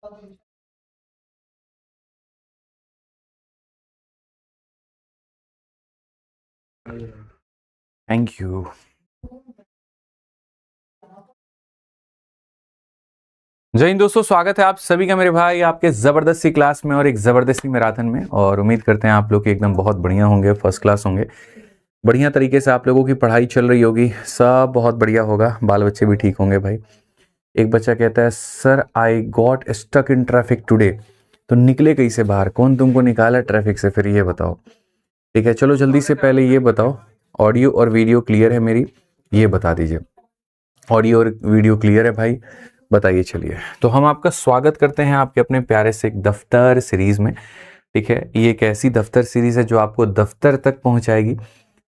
Thank you. जय हिंद दोस्तों, स्वागत है आप सभी का मेरे भाई आपके जबरदस्ती क्लास में और एक जबरदस्ती मैराथन में। और उम्मीद करते हैं आप लोग एकदम बहुत बढ़िया होंगे, फर्स्ट क्लास होंगे, बढ़िया तरीके से आप लोगों की पढ़ाई चल रही होगी, सब बहुत बढ़िया होगा, बाल बच्चे भी ठीक होंगे भाई। एक बच्चा कहता है sir I got stuck in traffic today. तो निकले कैसे बाहर, कौन तुमको निकाला ट्रैफिक से, फिर ये बताओ। ठीक है, चलो जल्दी से पहले ये बताओ, ऑडियो और वीडियो क्लियर है मेरी, ये बता दीजिए। ऑडियो और वीडियो क्लियर है भाई, बताइए। चलिए, तो हम आपका स्वागत करते हैं आपके अपने प्यारे से एक दफ्तर सीरीज में। ठीक है, ये एक ऐसी दफ्तर सीरीज है जो आपको दफ्तर तक पहुंचाएगी।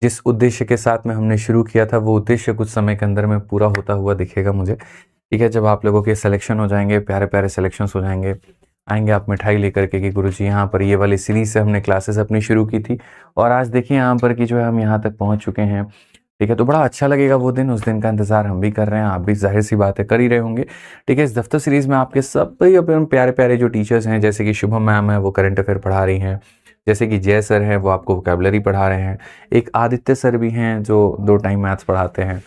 जिस उद्देश्य के साथ में हमने शुरू किया था वो उद्देश्य कुछ समय के अंदर में पूरा होता हुआ दिखेगा मुझे। ठीक है, जब आप लोगों के सिलेक्शन हो जाएंगे, प्यारे प्यारे सिलेक्शन हो जाएंगे, आएंगे आप मिठाई लेकर के कि गुरुजी यहाँ पर ये वाली सीरीज से हमने क्लासेस अपनी शुरू की थी और आज देखिए यहाँ पर कि जो है हम यहाँ तक पहुँच चुके हैं। ठीक है, तो बड़ा अच्छा लगेगा वो दिन, उस दिन का इंतजार हम भी कर रहे हैं, आप भी जाहिर सी बात है कर ही रहे होंगे। ठीक है, इस दफ्तर सीरीज में आपके सब अपने प्यारे प्यारे जो टीचर्स हैं, जैसे कि शुभम मैम है वो करंट अफेयर पढ़ा रही हैं, जैसे कि जय सर हैं वो आपको वोकैबुलरी पढ़ा रहे हैं, एक आदित्य सर भी हैं जो 2 टाइम मैथ्स पढ़ाते हैं।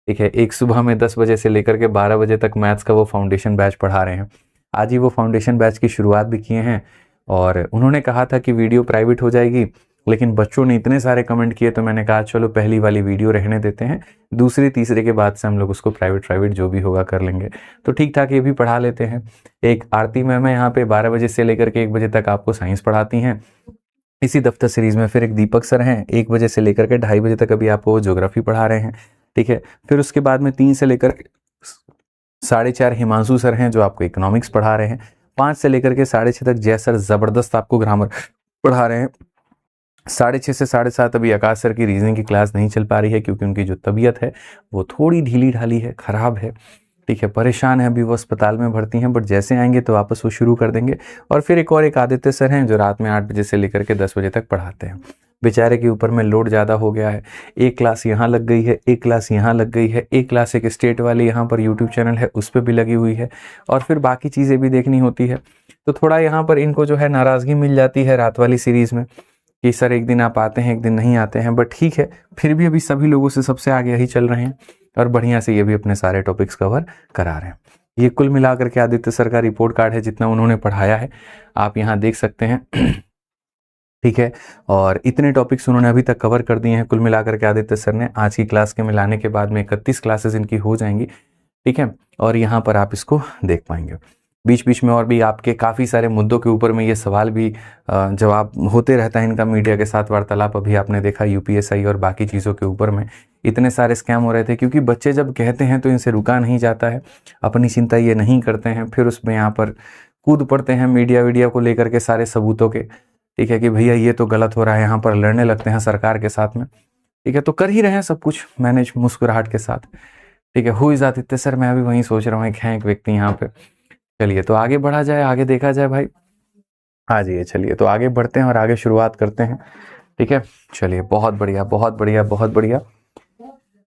ठीक है, एक सुबह में 10 बजे से लेकर के 12 बजे तक मैथ्स का वो फाउंडेशन बैच पढ़ा रहे हैं। आज ही वो फाउंडेशन बैच की शुरुआत भी किए हैं और उन्होंने कहा था कि वीडियो प्राइवेट हो जाएगी, लेकिन बच्चों ने इतने सारे कमेंट किए तो मैंने कहा चलो पहली वाली वीडियो रहने देते हैं, दूसरे तीसरे के बाद से हम लोग उसको प्राइवेट प्राइवेट जो भी होगा कर लेंगे। तो ठीक ठाक ये भी पढ़ा लेते हैं। एक आरती मैम है यहाँ पे 12 बजे से लेकर के 1 बजे तक आपको साइंस पढ़ाती हैं। इसी दफ्तर सीरीज में फिर एक दीपक सर हैं, 1 बजे से लेकर के 2:30 बजे तक अभी आपको ज्योग्राफी पढ़ा रहे हैं। ठीक है, फिर उसके बाद में 3 से लेकर 4:30 हिमांशु सर हैं जो आपको इकोनॉमिक्स पढ़ा रहे हैं। 5 से लेकर के 6:30 तक जय सर जबरदस्त आपको ग्रामर पढ़ा रहे हैं। 6:30 से 7:30 अभी आकाश सर की रीजनिंग की क्लास नहीं चल पा रही है क्योंकि उनकी जो तबीयत है वो थोड़ी ढीली ढाली है, खराब है। ठीक है, परेशान है, अभी वो अस्पताल में भर्ती हैं, बट जैसे आएंगे तो वापस वो शुरू कर देंगे। और फिर एक आदित्य सर हैं जो रात में 8 बजे से लेकर के 10 बजे तक पढ़ाते हैं। बेचारे के ऊपर में लोड ज़्यादा हो गया है, एक क्लास यहाँ लग गई है, एक क्लास यहाँ लग गई है, एक क्लास एक स्टेट वाली यहाँ पर यूट्यूब चैनल है उस पर भी लगी हुई है, और फिर बाकी चीज़ें भी देखनी होती है। तो थोड़ा यहाँ पर इनको जो है नाराज़गी मिल जाती है रात वाली सीरीज़ में कि सर एक दिन आप आते हैं एक दिन नहीं आते हैं, बट ठीक है, फिर भी अभी सभी लोगों से सबसे आगे यही चल रहे हैं और बढ़िया से ये भी अपने सारे टॉपिक्स कवर करा रहे हैं। ये कुल मिलाकर के आदित्य सर का रिपोर्ट कार्ड है जितना उन्होंने पढ़ाया है, आप यहाँ देख सकते हैं। ठीक है, और इतने टॉपिक्स उन्होंने अभी तक कवर कर दिए हैं कुल मिलाकर के आदित्य सर ने। आज की क्लास के मिलाने के बाद में 31 क्लासेस इनकी हो जाएंगी। ठीक है, और यहाँ पर आप इसको देख पाएंगे। बीच बीच में और भी आपके काफ़ी सारे मुद्दों के ऊपर में ये सवाल भी जवाब होते रहता है इनका, मीडिया के साथ वार्तालाप। अभी आपने देखा यूपीएसआई और बाकी चीज़ों के ऊपर में इतने सारे स्कैम हो रहे थे क्योंकि बच्चे जब कहते हैं तो इनसे रुका नहीं जाता है, अपनी चिंता ये नहीं करते हैं, फिर उसमें यहाँ पर कूद पड़ते हैं मीडिया वीडिया को लेकर के सारे सबूतों के। ठीक है, कि भैया ये तो गलत हो रहा है, यहाँ पर लड़ने लगते हैं सरकार के साथ में। ठीक है, तो कर ही रहे हैं सब कुछ मैनेज मुस्कुराहट के साथ। ठीक है, हु इज आदित्य सर, मैं अभी वहीं सोच रहा हूँ, एक व्यक्ति यहाँ पे। चलिए तो आगे बढ़ा जाए, आगे देखा जाए भाई, आ जाइए। चलिए तो आगे बढ़ते हैं और आगे शुरुआत करते हैं। ठीक है, चलिए, बहुत बढ़िया बहुत बढ़िया बहुत बढ़िया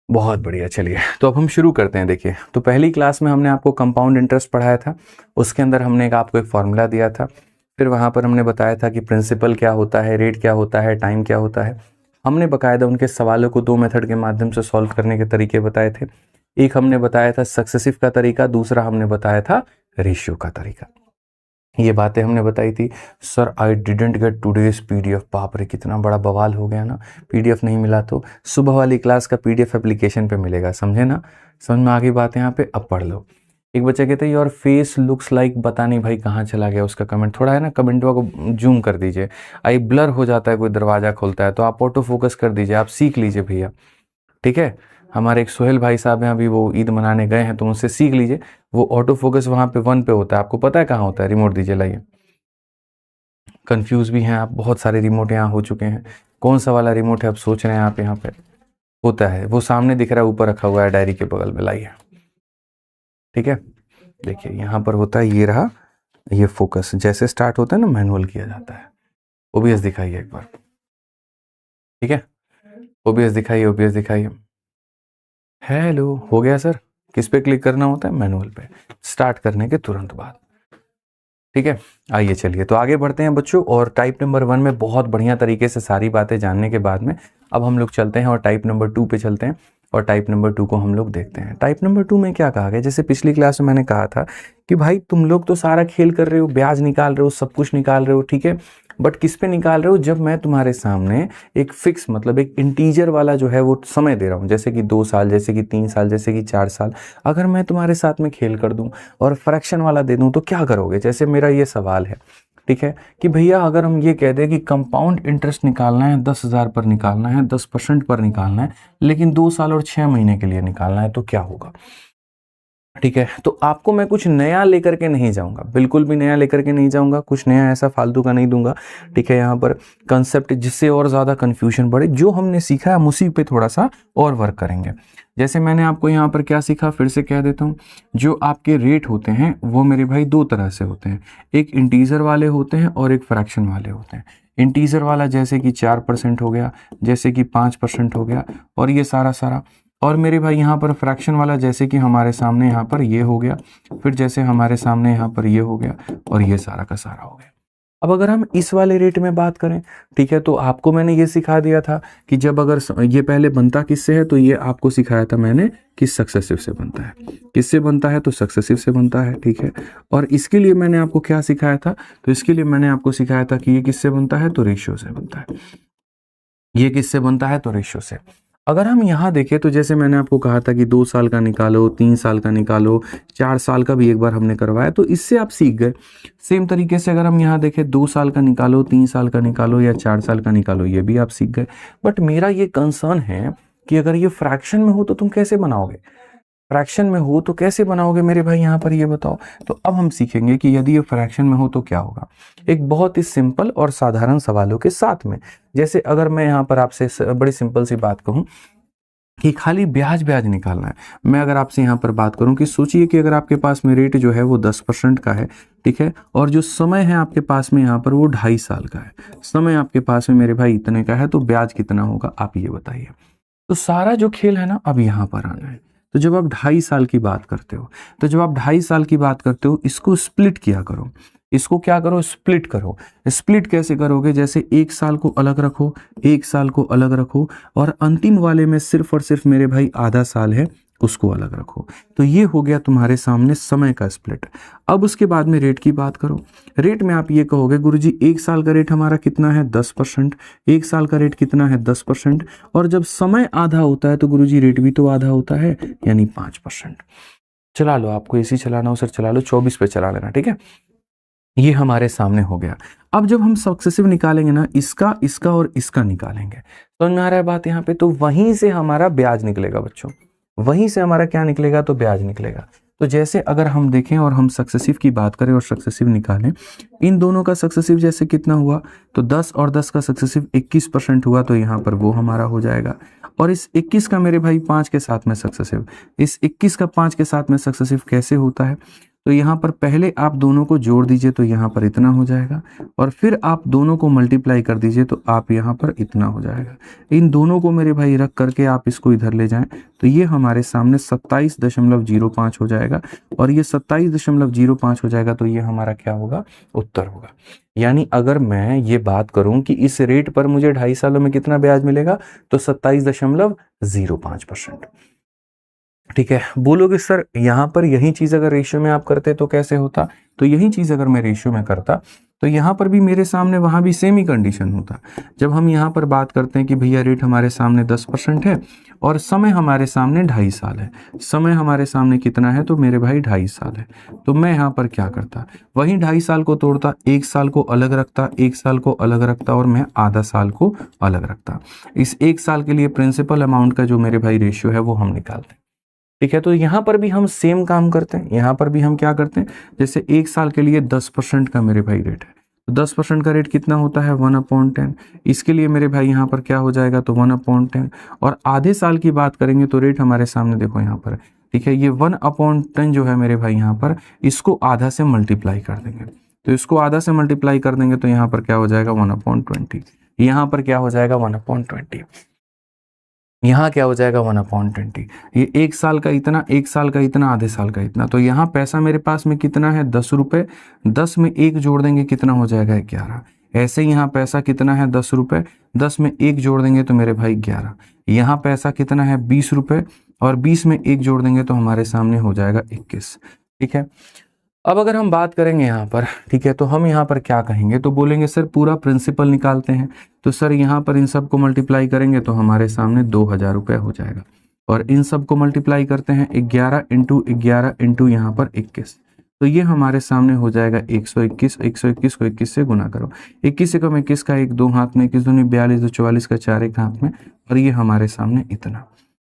बहुत बढ़िया। चलिए तो अब हम शुरू करते हैं। देखिए, तो पहली क्लास में हमने आपको कंपाउंड इंटरेस्ट पढ़ाया था, उसके अंदर हमने आपको एक फॉर्मूला दिया था, फिर वहाँ पर हमने बताया था कि प्रिंसिपल क्या होता है, रेट क्या होता है, टाइम क्या होता है। हमने बाकायदा उनके सवालों को 2 मेथड के माध्यम से सॉल्व करने के तरीके बताए थे। एक हमने बताया था सक्सेसिव का तरीका, दूसरा हमने बताया था रेशियो का तरीका। ये बातें हमने बताई थी। Sir I didn't get today's PDF, बाप रे कितना बड़ा बवाल हो गया ना, पीडीएफ नहीं मिला। तो सुबह वाली क्लास का पीडीएफ एप्लीकेशन पे मिलेगा, समझे ना, समझ में आ गई बात यहाँ पे, अब पढ़ लो। एक बच्चा कहता है योर फेस लुक्स लाइक, पता नहीं भाई कहाँ चला गया उसका कमेंट, थोड़ा है ना कमेंटवा को जूम कर दीजिए। आई ब्लर हो जाता है, कोई दरवाजा खोलता है तो आप ऑटो फोकस कर दीजिए, आप सीख लीजिए भैया। ठीक है, हमारे एक सोहेल भाई साहब हैं, अभी वो ईद मनाने गए हैं तो उनसे सीख लीजिए, वो ऑटो फोकस वहाँ पे 1 पे होता है, आपको पता है कहाँ होता है, रिमोट दीजिए लाइए। कंफ्यूज भी हैं आप, बहुत सारे रिमोट यहाँ हो चुके हैं, कौन सा वाला रिमोट है आप सोच रहे हैं आप, यहाँ पे होता है वो सामने दिख रहा है, ऊपर रखा हुआ है डायरी के बगल में, लाइए। ठीक है, देखिए यहाँ पर होता है, ये रहा, ये फोकस जैसे स्टार्ट होता है ना मैनुअल किया जाता है। ओबीएस दिखाइए एक बार। ठीक है, ओबीएस दिखाइए, ओबीएस दिखाइए। हेलो, हो गया सर। किस पे क्लिक करना होता है, मैनुअल पे, स्टार्ट करने के तुरंत बाद। ठीक है, आइए चलिए तो आगे बढ़ते हैं बच्चों। और टाइप नंबर 1 में बहुत बढ़िया तरीके से सारी बातें जानने के बाद में अब हम लोग चलते हैं और टाइप नंबर 2 पे चलते हैं और टाइप नंबर 2 को हम लोग देखते हैं। टाइप नंबर 2 में क्या कहा गया, जैसे पिछली क्लास में मैंने कहा था कि भाई तुम लोग तो सारा खेल कर रहे हो, ब्याज निकाल रहे हो, सब कुछ निकाल रहे हो, ठीक है, बट किस पे निकाल रहे हो, जब मैं तुम्हारे सामने एक फिक्स मतलब एक इंटीजर वाला जो है वो समय दे रहा हूँ, जैसे कि 2 साल, जैसे कि 3 साल, जैसे कि 4 साल, अगर मैं तुम्हारे साथ में खेल कर दूं और फ्रैक्शन वाला दे दूं तो क्या करोगे। जैसे मेरा ये सवाल है, ठीक है, कि भैया अगर हम ये कह दें कि कंपाउंड इंटरेस्ट निकालना है 10,000 पर निकालना है, 10% पर निकालना है, लेकिन 2 साल और 6 महीने के लिए निकालना है, तो क्या होगा। ठीक है, तो आपको मैं कुछ नया लेकर के नहीं जाऊंगा, बिल्कुल भी नया लेकर के नहीं जाऊंगा, कुछ नया ऐसा फालतू का नहीं दूंगा। ठीक है, यहाँ पर कंसेप्ट जिससे और ज़्यादा कंफ्यूजन बढ़े, जो हमने सीखा है हम उसी पे थोड़ा सा और वर्क करेंगे। जैसे मैंने आपको यहाँ पर क्या सीखा, फिर से कह देता हूँ। जो आपके रेट होते हैं वो मेरे भाई 2 तरह से होते हैं, एक इंटीजर वाले होते हैं और एक फ्रैक्शन वाले होते हैं। इंटीजर वाला जैसे कि 4% हो गया, जैसे कि 5% हो गया, और ये सारा सारा। और मेरे भाई यहाँ पर फ्रैक्शन वाला जैसे कि हमारे सामने यहाँ पर ये हो गया, फिर जैसे हमारे सामने यहाँ पर ये हो गया, और ये सारा का सारा हो गया। अब अगर हम इस वाले रेट में बात करें, ठीक है, तो आपको मैंने ये सिखा दिया था कि जब अगर ये पहले बनता किससे है, तो ये आपको सिखाया था मैंने कि सक्सेसिव से बनता है। किससे बनता है, तो सक्सेसिव से बनता है। ठीक है, और इसके लिए मैंने आपको क्या सिखाया था, तो इसके लिए मैंने आपको सिखाया था कि ये किससे बनता है, तो रेशियो से बनता है। ये किससे बनता है, तो रेशियो से। अगर हम यहाँ देखें तो जैसे मैंने आपको कहा था कि 2 साल का निकालो, 3 साल का निकालो, 4 साल का भी एक बार हमने करवाया, तो इससे आप सीख गए। सेम तरीके से अगर हम यहाँ देखें 2 साल का निकालो, 3 साल का निकालो या 4 साल का निकालो, ये भी आप सीख गए। बट मेरा ये कंसर्न है कि अगर ये फ्रैक्शन में हो तो तुम कैसे बनाओगे, फ्रैक्शन में हो तो कैसे बनाओगे मेरे भाई, यहाँ पर ये बताओ। तो अब हम सीखेंगे कि यदि ये फ्रैक्शन में हो तो क्या होगा, एक बहुत ही सिंपल और साधारण सवालों के साथ में। जैसे अगर मैं यहाँ पर आपसे बड़ी सिंपल सी बात कहूँ कि खाली ब्याज ब्याज निकालना है, मैं अगर आपसे यहाँ पर बात करूँ कि सोचिए कि अगर आपके पास में रेट जो है वो 10% का है, ठीक है, और जो समय है आपके पास में यहाँ पर वो 2.5 साल का है, समय आपके पास में मेरे भाई इतने का है, तो ब्याज कितना होगा आप ये बताइए। तो सारा जो खेल है ना अब यहाँ पर आना है। तो जब आप 2.5 साल की बात करते हो, तो जब आप 2.5 साल की बात करते हो, इसको स्प्लिट किया करो, इसको क्या करो, स्प्लिट करो। स्प्लिट कैसे करोगे, जैसे 1 साल को अलग रखो, 1 साल को अलग रखो, और अंतिम वाले में सिर्फ और सिर्फ मेरे भाई आधा साल है, उसको अलग रखो। तो ये हो गया तुम्हारे सामने समय का स्प्लिट। अब उसके बाद में रेट की बात करो। रेट में आप ये कहोगे गुरुजी 1 साल का रेट हमारा कितना है, 10%। 1 साल का रेट कितना है, 10%। और जब समय आधा होता है तो गुरुजी रेट भी तो आधा होता है, यानी 5%। चला लो, आपको एसी चलाना हो सर चला लो, 24 पे चला लेना, ठीक है। ये हमारे सामने हो गया। अब जब हम सक्सेसिव निकालेंगे ना, इसका इसका और इसका निकालेंगे, समझ में आ रहा है बात यहाँ पे, तो वहीं से हमारा ब्याज निकलेगा बच्चों, वहीं से हमारा क्या निकलेगा, तो ब्याज निकलेगा। तो जैसे अगर हम देखें और हम सक्सेसिव की बात करें और सक्सेसिव निकालें, इन दोनों का सक्सेसिव जैसे कितना हुआ, तो 10 और 10 का सक्सेसिव 21% हुआ, तो यहाँ पर वो हमारा हो जाएगा। और इस 21 का मेरे भाई 5 के साथ में सक्सेसिव, इस 21 का 5 के साथ में सक्सेसिव कैसे होता है, तो यहाँ पर पहले आप दोनों को जोड़ दीजिए तो यहाँ पर इतना हो जाएगा, और फिर आप दोनों को मल्टीप्लाई कर दीजिए तो आप यहाँ पर इतना हो जाएगा। इन दोनों को मेरे भाई रख करके आप इसको इधर ले जाएं तो ये हमारे सामने 27.05 हो जाएगा, और ये 27.05 हो जाएगा, तो ये हमारा क्या होगा, उत्तर होगा। यानी अगर मैं ये बात करूं कि इस रेट पर मुझे 2.5 सालों में कितना ब्याज मिलेगा, तो 27.05%। ठीक है, बोलोगे सर यहाँ पर यही चीज अगर रेशियो में आप करते तो कैसे होता, तो यही चीज अगर मैं रेशियो में करता तो यहाँ पर भी मेरे सामने वहां भी सेम ही कंडीशन होता। जब हम यहाँ पर बात करते हैं कि भैया रेट हमारे सामने 10% है और समय हमारे सामने 2.5 साल है, समय हमारे सामने कितना है, तो मेरे भाई 2.5 साल है, तो मैं यहाँ पर क्या करता, वही 2.5 साल को तोड़ता, 1 साल को अलग रखता, 1 साल को अलग रखता, और मैं आधा साल को अलग रखता। इस 1 साल के लिए प्रिंसिपल अमाउंट का जो मेरे भाई रेशियो है वो हम निकालते हैं। ठीक है, तो यहाँ पर भी हम सेम काम करते हैं, यहाँ पर भी हम क्या करते हैं, जैसे 1 साल के लिए 10% का मेरे भाई रेट है, तो 10% का रेट कितना होता है, 1/10। इसके लिए मेरे भाई यहाँ पर क्या हो जाएगा, तो 1/10। और आधे साल की बात करेंगे तो रेट हमारे सामने देखो यहाँ पर, ठीक है, ये 1/10 जो है मेरे भाई यहाँ पर, इसको आधा से मल्टीप्लाई कर देंगे, तो इसको आधा से मल्टीप्लाई कर देंगे तो यहाँ पर क्या हो जाएगा, 1/20। यहाँ पर क्या हो जाएगा, 1/20। यहाँ क्या हो जाएगा 1/20। ये 1 साल का इतना, 1 साल का इतना, आधे साल का इतना। तो यहाँ पैसा मेरे पास में कितना है 10 रुपये, 10 में 1 जोड़ देंगे कितना हो जाएगा 11। ऐसे ही यहाँ पैसा कितना है 10 रुपये, 10 में 1 जोड़ देंगे तो मेरे भाई 11। यहाँ पैसा कितना है 20 रुपये और 20 में 1 जोड़ देंगे तो हमारे सामने हो जाएगा 21। ठीक है, अब अगर हम बात करेंगे यहाँ पर, ठीक है, तो हम यहाँ पर क्या कहेंगे, तो बोलेंगे सर पूरा प्रिंसिपल निकालते हैं। तो सर यहाँ पर इन सब को मल्टीप्लाई करेंगे तो हमारे सामने 2000 रुपये हो जाएगा। और इन सब को मल्टीप्लाई करते हैं 11 इंटू 11 इंटू यहाँ पर 21, तो ये हमारे सामने हो जाएगा 121। 121 को 21 से गुना करो, 21 एकम 21 का 1 2 हाथ में, 21 दूनी 42, 2 44 का 4 1 हाथ में, और ये हमारे सामने इतना।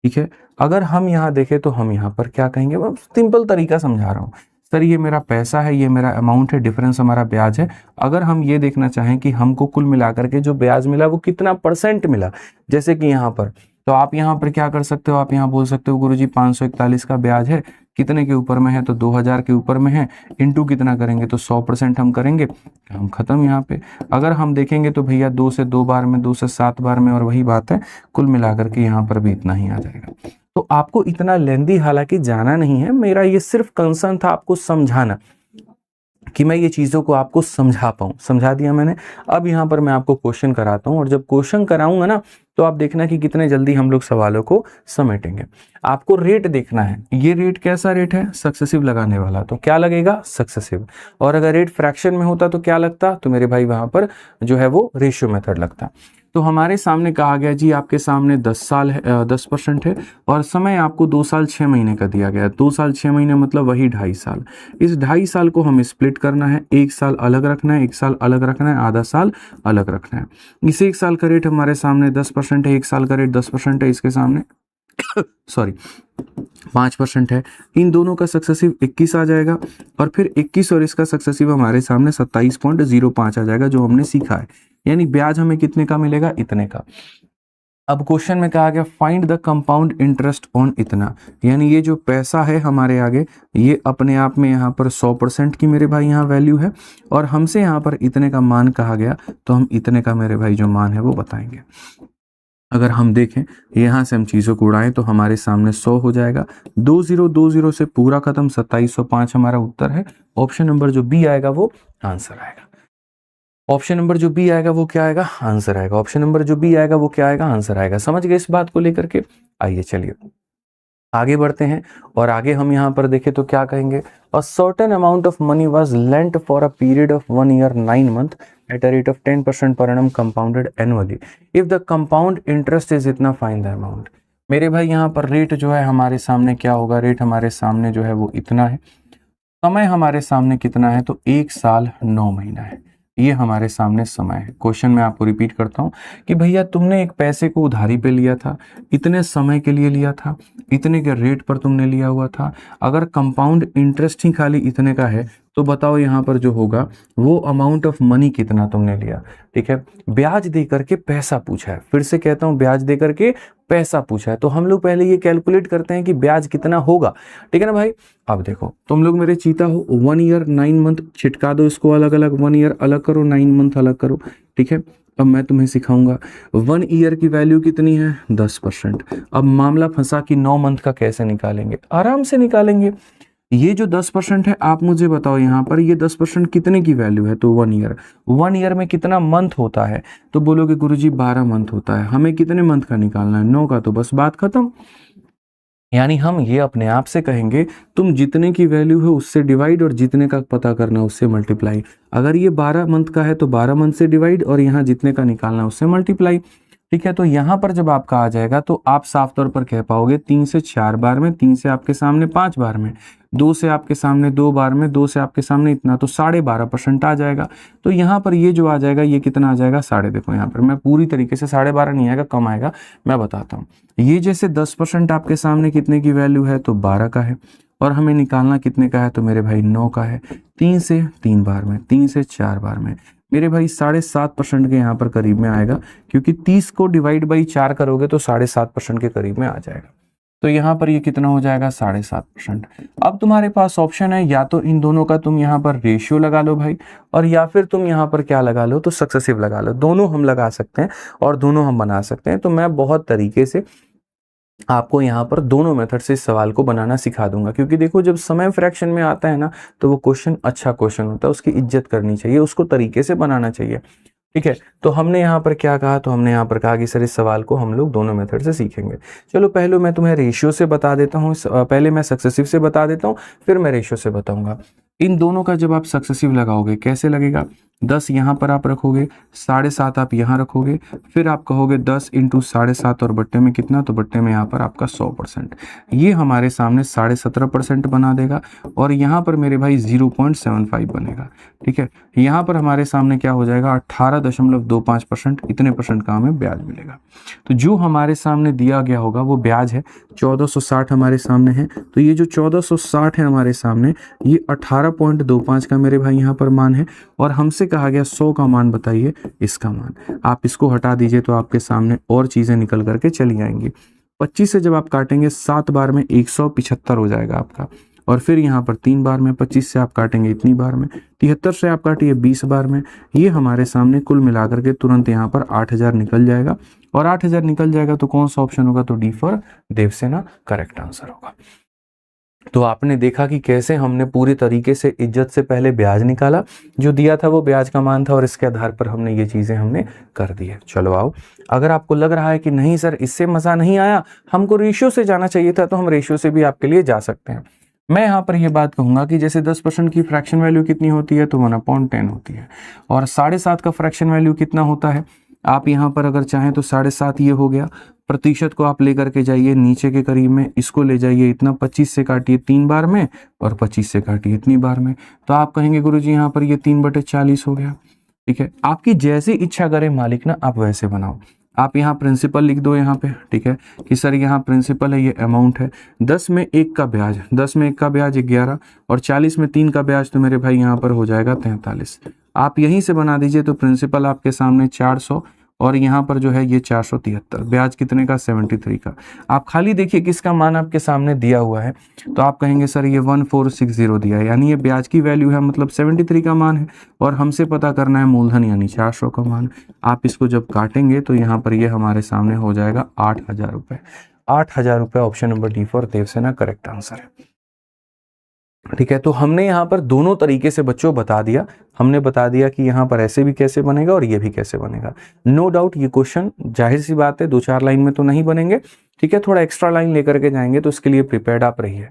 ठीक है, अगर हम यहाँ देखें तो हम यहाँ पर क्या कहेंगे, अब सिंपल तरीका समझा रहा हूँ। सर ये मेरा पैसा है, ये मेरा अमाउंट है, डिफरेंस हमारा ब्याज है। अगर हम ये देखना चाहें कि हमको कुल मिलाकर के जो ब्याज मिला वो कितना परसेंट मिला, जैसे कि यहाँ पर, तो आप यहाँ पर क्या कर सकते हो, आप यहाँ बोल सकते हो गुरुजी 541 का ब्याज है, कितने के ऊपर में है, तो 2000 के ऊपर में है, इंटू कितना करेंगे तो 100% हम करेंगे, हम खत्म यहाँ पे। अगर हम देखेंगे तो भैया 2 से 2 बार में, 2 से 7 बार में, और वही बात है कुल मिलाकर के यहाँ पर भी इतना ही आ जाएगा। तो आपको इतना लेंदी हालांकि जाना नहीं है, मेरा ये सिर्फ कंसर्न था आपको समझाना कि मैं ये चीज़ों को आपको समझा पाऊँ। समझा दिया मैंने। अब यहाँ पर मैं आपको क्वेश्चन कराता हूँ, और जब क्वेश्चन कराऊंगा ना तो आप देखना कि कितने जल्दी हम लोग सवालों को समेटेंगे। आपको रेट देखना है, ये रेट कैसा रेट है, सक्सेसिव लगाने वाला, तो क्या लगेगा सक्सेसिव। और अगर रेट फ्रैक्शन में होता तो क्या लगता, तो मेरे भाई वहां पर जो है वो रेशियो मेथड लगता। तो हमारे सामने कहा गया जी आपके सामने 10 साल है, 10% है, और समय आपको 2 साल 6 महीने का दिया गया है। 2 साल 6 महीने मतलब वही 2.5 साल। इस 2.5 साल को हमें स्प्लिट करना है, 1 साल अलग रखना है, 1 साल अलग रखना है, आधा साल अलग रखना है। इस 1 साल का रेट हमारे सामने 10% है, 1 साल का रेट 10% है, इसके सामने सॉरी 5% है। इन दोनों का सक्सेसिव 21 आ जाएगा, और फिर 21 और इसका सक्सेसिव हमारे सामने 27.05 आ जाएगा, जो हमने सीखा है। यानी ब्याज हमें कितने का मिलेगा, इतने का। अब क्वेश्चन में कहा गया find the compound interest on इतना, यानी ये जो पैसा है हमारे आगे, ये अपने आप में यहाँ पर 100% की मेरे भाई यहाँ वैल्यू है, और हमसे यहाँ पर इतने का मान कहा गया, तो हम इतने का मेरे भाई जो मान है वो बताएंगे। अगर हम देखें यहाँ से हम चीज़ों को उड़ाएं तो हमारे सामने 100 हो जाएगा, 2020 से पूरा खत्म, 2705 हमारा उत्तर है। ऑप्शन नंबर जो बी आएगा वो आंसर आएगा। ऑप्शन नंबर जो बी आएगा वो क्या आएगा, आंसर आएगा। ऑप्शन नंबर जो बी आएगा वो क्या आएगा, आंसर आएगा। समझ गए इस बात को लेकर के। आइए चलिए आगे बढ़ते हैं, और आगे हम यहाँ पर देखें तो क्या कहेंगे, a certain amount of money was lent for a period of 1 year 9 month at a rate of 10% per annum compounded annually. If the compound interest is इतना, find the amount। मेरे भाई यहाँ पर रेट जो है हमारे सामने क्या होगा, रेट हमारे सामने जो है वो इतना है, समय हमारे सामने कितना है, तो 1 साल 9 महीना है, ये हमारे सामने समय है। क्वेश्चन मैं आपको रिपीट करता हूँ कि भैया तुमने एक पैसे को उधारी पे लिया था, इतने समय के लिए लिया था, इतने के रेट पर तुमने लिया हुआ था, अगर कंपाउंड इंटरेस्ट ही खाली इतने का है तो बताओ यहाँ पर जो होगा वो अमाउंट ऑफ मनी कितना तुमने लिया। ठीक है, ब्याज दे करके पैसा पूछा है, फिर से कहता हूँ ब्याज दे करके पैसा पूछा है, तो हम लोग पहले ये कैलकुलेट करते हैं कि ब्याज कितना होगा। ठीक है ना भाई। अब देखो तुम लोग मेरे चीता हो, 1 year 9 month छिटका दो इसको अलग अलग, 1 year अलग करो, 9 month अलग करो। ठीक है, अब मैं तुम्हें सिखाऊंगा 1 year की वैल्यू कितनी है 10%। अब मामला फंसा कि 9 मंथ का कैसे निकालेंगे, आराम से निकालेंगे। ये जो 10% है, आप मुझे बताओ यहाँ पर ये 10% कितने की वैल्यू है, तो 1 year। 1 year में कितना मंथ होता है, तो बोलोगे गुरुजी 12 मंथ होता है, हमें कितने मंथ का निकालना है, 9 का, तो बस बात खत्म। यानी हम ये अपने आप से कहेंगे तुम जितने की वैल्यू है उससे डिवाइड, और जितने का पता करना उससे मल्टीप्लाई। अगर ये 12 मंथ का है तो 12 मंथ से डिवाइड, और यहाँ जितने का निकालना उससे मल्टीप्लाई। ठीक है, तो यहाँ पर जब आपका आ जाएगा तो आप साफ तौर पर कह पाओगे 3 से 4 बार में, 3 से आपके सामने 5 बार में, 2 से आपके सामने 2 बार में, 2 से आपके सामने इतना, तो 12.5% आ जाएगा। तो यहाँ पर ये जो आ जाएगा ये कितना आ जाएगा, साढ़े, देखो यहाँ पर मैं पूरी तरीके से 12.5 नहीं आएगा, कम आएगा, मैं बताता हूँ। ये जैसे 10% आपके सामने कितने की वैल्यू है, तो 12 का है, और हमें निकालना कितने का है, तो मेरे भाई 9 का है। 3 से 3 बार में, 3 से 4 बार में, मेरे भाई 7.5% के यहाँ पर करीब में आएगा, क्योंकि 30 को डिवाइड बाई 4 करोगे तो 7.5% के करीब में आ जाएगा। तो यहाँ पर ये कितना हो जाएगा, 7.5%। अब तुम्हारे पास ऑप्शन है, या तो इन दोनों का तुम यहाँ पर रेशियो लगा लो भाई, और या फिर तुम यहाँ पर क्या लगा लो, तो सक्सेसिव लगा लो। दोनों हम लगा सकते हैं और दोनों हम बना सकते हैं। तो मैं बहुत तरीके से आपको यहाँ पर दोनों मेथड से इस सवाल को बनाना सिखा दूंगा, क्योंकि देखो जब समय फ्रैक्शन में आता है ना तो वो क्वेश्चन अच्छा क्वेश्चन होता है, उसकी इज्जत करनी चाहिए, उसको तरीके से बनाना चाहिए। ठीक है, तो हमने यहाँ पर क्या कहा, तो हमने यहाँ पर कहा कि सर इस सवाल को हम लोग दोनों मेथड से सीखेंगे। चलो पहले मैं तुम्हें रेशियो से बता देता हूँ, पहले मैं सक्सेसिव से बता देता हूँ, फिर मैं रेशियो से बताऊंगा। इन दोनों का जब आप सक्सेसिव लगाओगे कैसे लगेगा, 10 यहाँ पर आप रखोगे, 7.5 आप यहाँ रखोगे, फिर आप कहोगे 10 इंटू 7.5 और बट्टे में कितना, तो बट्टे में यहाँ पर आपका 100%, ये हमारे सामने 17.5% बना देगा, और यहाँ पर मेरे भाई 0.75 बनेगा। ठीक है, यहाँ पर हमारे सामने क्या हो जाएगा, 18.25%, इतने परसेंट का हमें ब्याज मिलेगा। तो जो हमारे सामने दिया गया होगा वो ब्याज है 1460 हमारे सामने है, तो ये जो 1460 है हमारे सामने, ये 18.25 का मेरे भाई यहाँ पर मान है, और हमसे कहा गया 100 का मान बताइए इसका मान। आप इसको हटा दीजिए तो आपके सामने और चीजें निकल करके चली आएंगी। 25 से जब आप काटेंगे 7 बार में 175 हो जाएगा आपका, और फिर यहाँ पर 3 बार में, 25 से आप काटेंगे इतनी बार में, 73 से आप काटिए 20 बार में, ये हमारे सामने कुल मिलाकर के तुरंत यहाँ पर 8000 निकल जाएगा। और 8000 निकल जाएगा तो कौन सा ऑप्शन होगा, तो D for Devsena correct answer होगा। तो आपने देखा कि कैसे हमने पूरी तरीके से इज्जत से पहले ब्याज निकाला, जो दिया था वो ब्याज का मान था, और इसके आधार पर हमने ये चीजें हमने कर दी है। चलो आओ, अगर आपको लग रहा है कि नहीं सर इससे मजा नहीं आया, हमको रेशियो से जाना चाहिए था, तो हम रेशियो से भी आपके लिए जा सकते हैं। मैं यहाँ पर ये बात कहूंगा कि जैसे 10% की फ्रैक्शन वैल्यू कितनी होती है, तो 1/10 होती है, और 7.5 का फ्रैक्शन वैल्यू कितना होता है, आप यहाँ पर अगर चाहें तो 7.5 ये हो गया, प्रतिशत को आप लेकर के जाइए नीचे के करीब में, इसको ले जाइए इतना, 25 से काटिए 3 बार में, और 25 से काटिए इतनी बार में, तो आप कहेंगे गुरुजी यहाँ पर ये 3/40 हो गया। ठीक है, आपकी जैसी इच्छा करे मालिक ना, आप वैसे बनाओ। आप यहाँ प्रिंसिपल लिख दो यहाँ पे, ठीक है, कि सर यहाँ प्रिंसिपल है, ये अमाउंट है, 10 में 1 का ब्याज, 10 में 1 का ब्याज 11, और 40 में 3 का ब्याज, तो मेरे भाई यहाँ पर हो जाएगा 43। आप यहीं से बना दीजिए, तो प्रिंसिपल आपके सामने 400, और यहाँ पर जो है ये 473, ब्याज कितने का, 73 का। आप खाली देखिए किसका मान आपके सामने दिया हुआ है, तो आप कहेंगे सर ये 1460 दिया है, यानी ये ब्याज की वैल्यू है, मतलब 73 का मान है, और हमसे पता करना है मूलधन यानी 400 का मान। आप इसको जब काटेंगे तो यहाँ पर ये हमारे सामने हो जाएगा 8000 रुपये। 8000 रुपये, option number D for Devsena correct answer है। ठीक है, तो हमने यहाँ पर दोनों तरीके से बच्चों बता दिया, हमने बता दिया कि यहाँ पर ऐसे भी कैसे बनेगा और ये भी कैसे बनेगा। नो डाउट ये क्वेश्चन जाहिर सी बात है 2-4 लाइन में तो नहीं बनेंगे, ठीक है, थोड़ा एक्स्ट्रा लाइन लेकर के जाएंगे, तो इसके लिए प्रिपेयर्ड आप रहिए।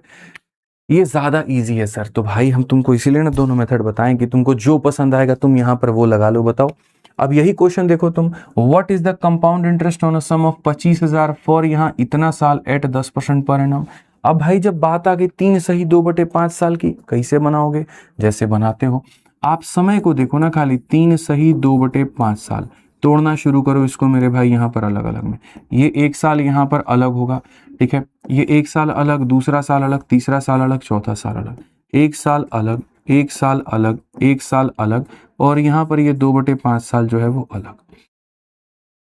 ये ज्यादा इजी है सर, तो भाई हम तुमको इसीलिए ना दोनों मेथड बताएं कि तुमको जो पसंद आएगा तुम यहाँ पर वो लगा लो। बताओ, अब यही क्वेश्चन देखो तुम, what is the compound interest on a sum of 25,000 for यहाँ इतना साल एट 10% पर एनम। अब भाई जब बात आ गई 3 सही 2/5 साल की, कैसे बनाओगे, जैसे बनाते हो आप समय को देखो ना, खाली 3 सही 2/5 साल, तोड़ना शुरू करो इसको मेरे भाई यहाँ पर अलग अलग में, ये 1 साल यहाँ पर अलग होगा, ठीक है, ये 1 साल अलग, दूसरा साल अलग, तीसरा साल अलग, चौथा साल अलग, 1 साल अलग, 1 साल अलग, 1 साल अलग, और यहाँ पर ये 2/5 साल जो है वो अलग।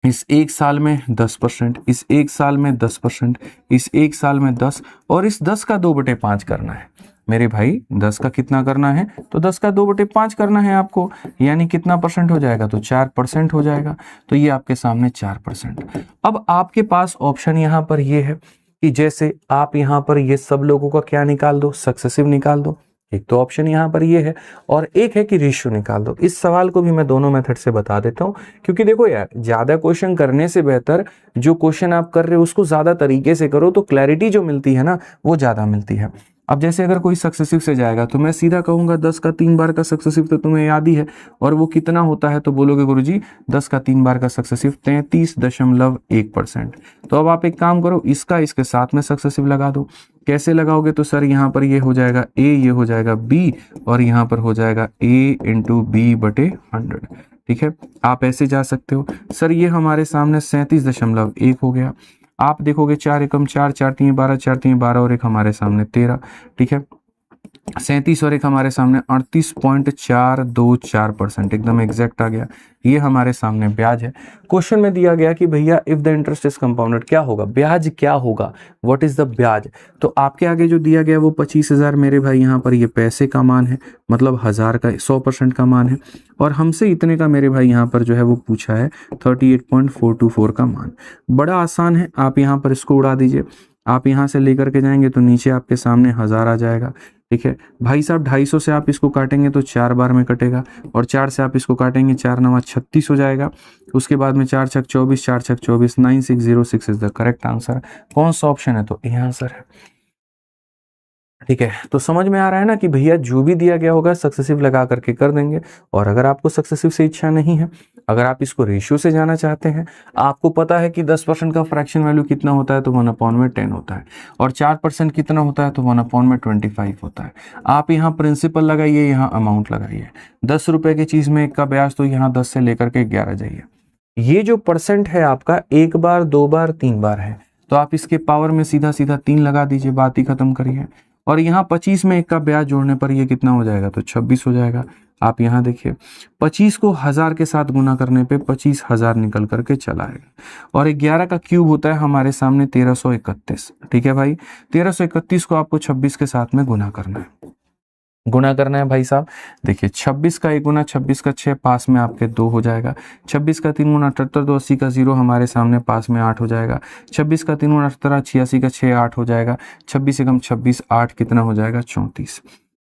इस 1 साल में 10%, इस 1 साल में 10%, इस 1 साल में 10, और इस 10 का 2/5 करना है मेरे भाई, 10 का कितना करना है, तो 10 का 2/5 करना है आपको, यानी कितना परसेंट हो जाएगा, तो 4% हो जाएगा, तो ये आपके सामने 4%। अब आपके पास ऑप्शन यहाँ पर ये है कि जैसे आप यहाँ पर ये सब लोगों का क्या निकाल दो, सक्सेसिव निकाल दो, एक तो ऑप्शन यहाँ पर ये है, और एक है कि रेशियो निकाल दो। इस सवाल को भी मैं दोनों मेथड से बता देता हूँ, क्योंकि देखो यार ज्यादा क्वेश्चन करने से बेहतर जो क्वेश्चन आप कर रहे हो उसको ज्यादा तरीके से करो, तो क्लैरिटी जो मिलती है ना वो ज्यादा मिलती है। अब जैसे अगर कोई सक्सेसिव से जाएगा तो मैं सीधा कहूंगा 10 का 3 बार का सक्सेसिव तो तुम्हें याद ही है, और वो कितना होता है, तो बोलोगे गुरुजी 10 का 3 बार का सक्सेसिव 33.1%। तो अब आप एक काम करो, इसका इसके साथ में सक्सेसिव लगा दो। कैसे लगाओगे, तो सर यहाँ पर ये हो जाएगा a, ये हो जाएगा b, और यहाँ पर हो जाएगा a इंटू b/100। ठीक है, आप ऐसे जा सकते हो। सर ये हमारे सामने 37.1 हो गया। आप देखोगे 4 एकम 4, 4 3 12, 4 3 12, और एक हमारे सामने 13। ठीक है, 37 और एक हमारे सामने 38.424%, एकदम एग्जैक्ट आ गया। ये हमारे सामने ब्याज है। क्वेश्चन में दिया गया कि भैया if the interest is compounded, क्या होगा ब्याज, क्या होगा, व्हाट इज द ब्याज। तो आपके आगे जो दिया गया वो 25,000 मेरे भाई, यहाँ पर ये पैसे का मान है, मतलब 1000 का 100% का मान है। और हमसे इतने का मेरे भाई यहाँ पर जो है वो पूछा है 38.424 का मान। बड़ा आसान है, आप यहाँ पर इसको उड़ा दीजिए। आप यहाँ से लेकर के जाएंगे तो नीचे आपके सामने 1000 आ जाएगा। ठीक है भाई साहब, 250 से आप इसको काटेंगे तो 4 बार में कटेगा, और 4 से आप इसको काटेंगे 4 9 36 हो जाएगा। उसके बाद में 4 छक 24, 4 छक 24, 9606 इज द करेक्ट आंसर। कौन सा ऑप्शन है, तो ये आंसर है। ठीक है, तो समझ में आ रहा है ना कि भैया जो भी दिया गया होगा सक्सेसिव लगा करके कर देंगे। और अगर आपको सक्सेसिव से इच्छा नहीं है, अगर आप इसको रेशियो से जाना चाहते हैं, आपको पता है कि 10% का फ्रैक्शन वैल्यू कितना होता है, तो 1/10 होता है, और 4% कितना होता है, तो 1/25 होता है। आप यहाँ प्रिंसिपल लगाइए, यहाँ अमाउंट लगाइए। 10 रुपए की चीज में 1 का ब्याज, तो यहाँ 10 से लेकर के 11 जाइए। ये जो परसेंट है आपका 1 बार 2 बार 3 बार है, तो आप इसके पावर में सीधा सीधा 3 लगा दीजिए, बात ही खत्म करिए। और यहाँ 25 में 1 का ब्याज जोड़ने पर ये कितना हो जाएगा, तो 26 हो जाएगा। आप यहाँ देखिए 25 को 1000 के साथ गुना करने पे 25,000 निकल करके चला आएगा। और 11 का क्यूब होता है हमारे सामने 1331। ठीक है भाई, 1331 को आपको 26 के साथ में गुना करना है। गुना करना है भाई साहब, देखिए 26 का 1 गुना 26 का 6, पास में आपके 2 हो जाएगा। 26 का 3 गुना 78, 2 80 का 0 हमारे सामने पास में 8 हो जाएगा। 26 का 3 गुना 18, 86 का 6, 8 हो जाएगा। 26 एकम 26, 8 कितना हो जाएगा, 34।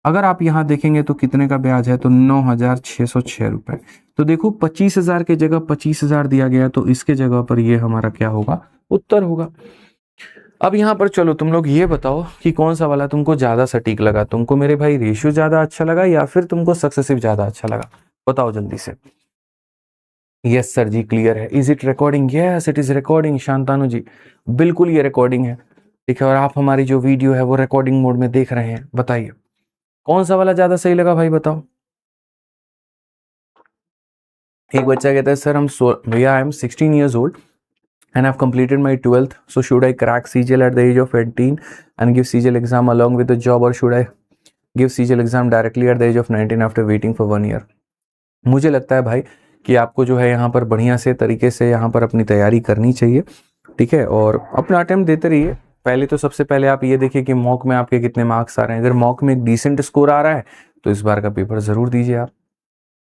अगर आप यहाँ देखेंगे तो कितने का ब्याज है, तो 9,606 रुपए। तो देखो 25,000 के जगह 25,000 दिया गया, तो इसके जगह पर ये हमारा क्या होगा, उत्तर होगा। अब यहाँ पर चलो तुम लोग ये बताओ कि कौन सा वाला तुमको ज्यादा सटीक लगा। तुमको मेरे भाई रेशियो ज्यादा अच्छा लगा या फिर तुमको सक्सेसिव ज्यादा अच्छा लगा, बताओ जल्दी से। यस सर जी, क्लियर है। Is it recording, yes it is recording Shantanu ji, बिल्कुल ये रिकॉर्डिंग है। ठीक है, और आप हमारी जो वीडियो है वो रिकॉर्डिंग मोड में देख रहे हैं। बताइए कौन सा वाला ज्यादा सही लगा भाई, बताओ। एक बच्चा कहता है सर हम भैया I am 16 years old and I've completed my 12th. So should I crack CGL at the age of 18 and give CGL exam along with the job, or should I give CGL exam directly at the age of 19 after waiting for 1 year? मुझे लगता है भाई कि आपको जो है यहाँ पर बढ़िया से तरीके से यहाँ पर अपनी तैयारी करनी चाहिए। ठीक है, और अपना अटेम्प्ट देते रहिए। पहले तो सबसे पहले आप ये देखिए कि मॉक में आपके कितने मार्क्स आ रहे हैं। अगर मॉक में एक डिसेंट स्कोर आ रहा है तो इस बार का पेपर जरूर दीजिए आप।